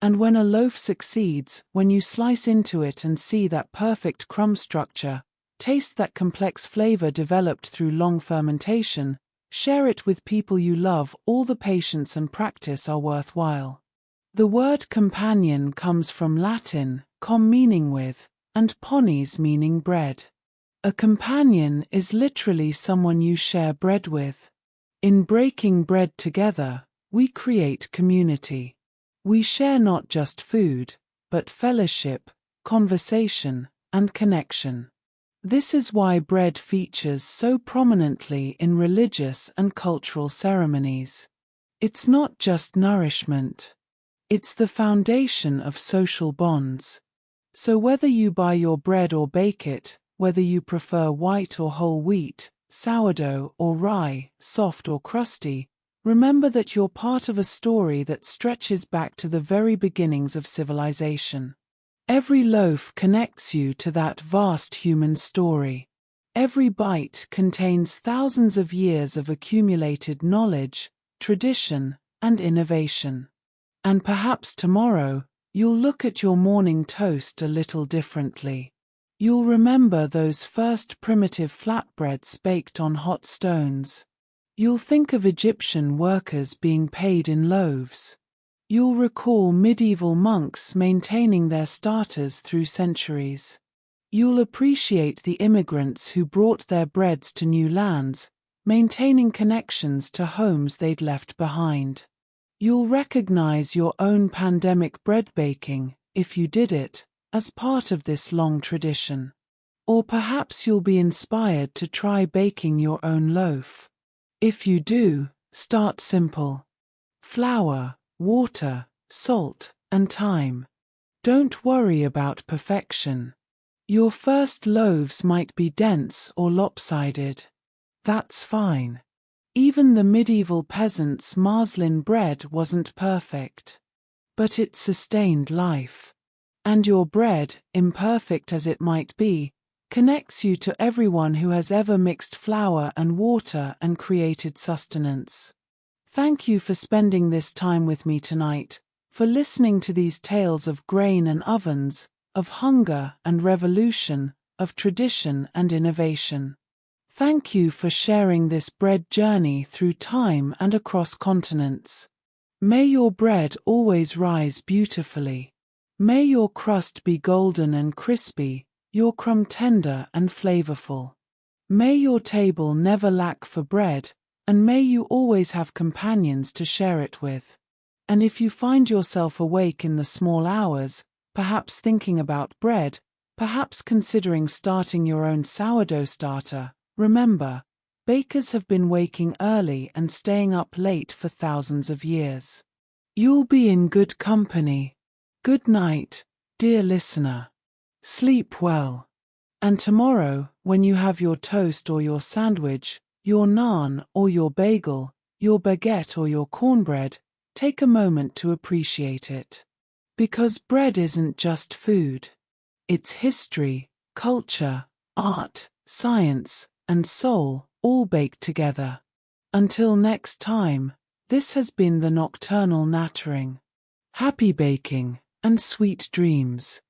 Speaker 1: And when a loaf succeeds, when you slice into it and see that perfect crumb structure, taste that complex flavor developed through long fermentation, share it with people you love, all the patience and practice are worthwhile. The word companion comes from Latin, com meaning with, and ponies meaning bread. A companion is literally someone you share bread with. In breaking bread together, we create community. We share not just food, but fellowship, conversation, and connection. This is why bread features so prominently in religious and cultural ceremonies. It's not just nourishment. It's the foundation of social bonds. So whether you buy your bread or bake it, whether you prefer white or whole wheat, sourdough or rye, soft or crusty, remember that you're part of a story that stretches back to the very beginnings of civilization. Every loaf connects you to that vast human story. Every bite contains thousands of years of accumulated knowledge, tradition, and innovation. And perhaps tomorrow, you'll look at your morning toast a little differently. You'll remember those first primitive flatbreads baked on hot stones. You'll think of Egyptian workers being paid in loaves. You'll recall medieval monks maintaining their starters through centuries. You'll appreciate the immigrants who brought their breads to new lands, maintaining connections to homes they'd left behind. You'll recognize your own pandemic bread baking, if you did it, as part of this long tradition. Or perhaps you'll be inspired to try baking your own loaf. If you do, start simple. Flour, water, salt, and time. Don't worry about perfection. Your first loaves might be dense or lopsided. That's fine. Even the medieval peasants' muslin bread wasn't perfect. But it sustained life. And your bread, imperfect as it might be, connects you to everyone who has ever mixed flour and water and created sustenance. Thank you for spending this time with me tonight, for listening to these tales of grain and ovens, of hunger and revolution, of tradition and innovation. Thank you for sharing this bread journey through time and across continents. May your bread always rise beautifully. May your crust be golden and crispy, your crumb tender and flavorful. May your table never lack for bread, and may you always have companions to share it with. And if you find yourself awake in the small hours, perhaps thinking about bread, perhaps considering starting your own sourdough starter, remember, bakers have been waking early and staying up late for thousands of years. You'll be in good company. Good night, dear listener. Sleep well. And tomorrow, when you have your toast or your sandwich, your naan or your bagel, your baguette or your cornbread, take a moment to appreciate it. Because bread isn't just food. It's history, culture, art, science, and soul, all baked together. Until next time, this has been the Nocturnal Nattering. Happy baking, and sweet dreams.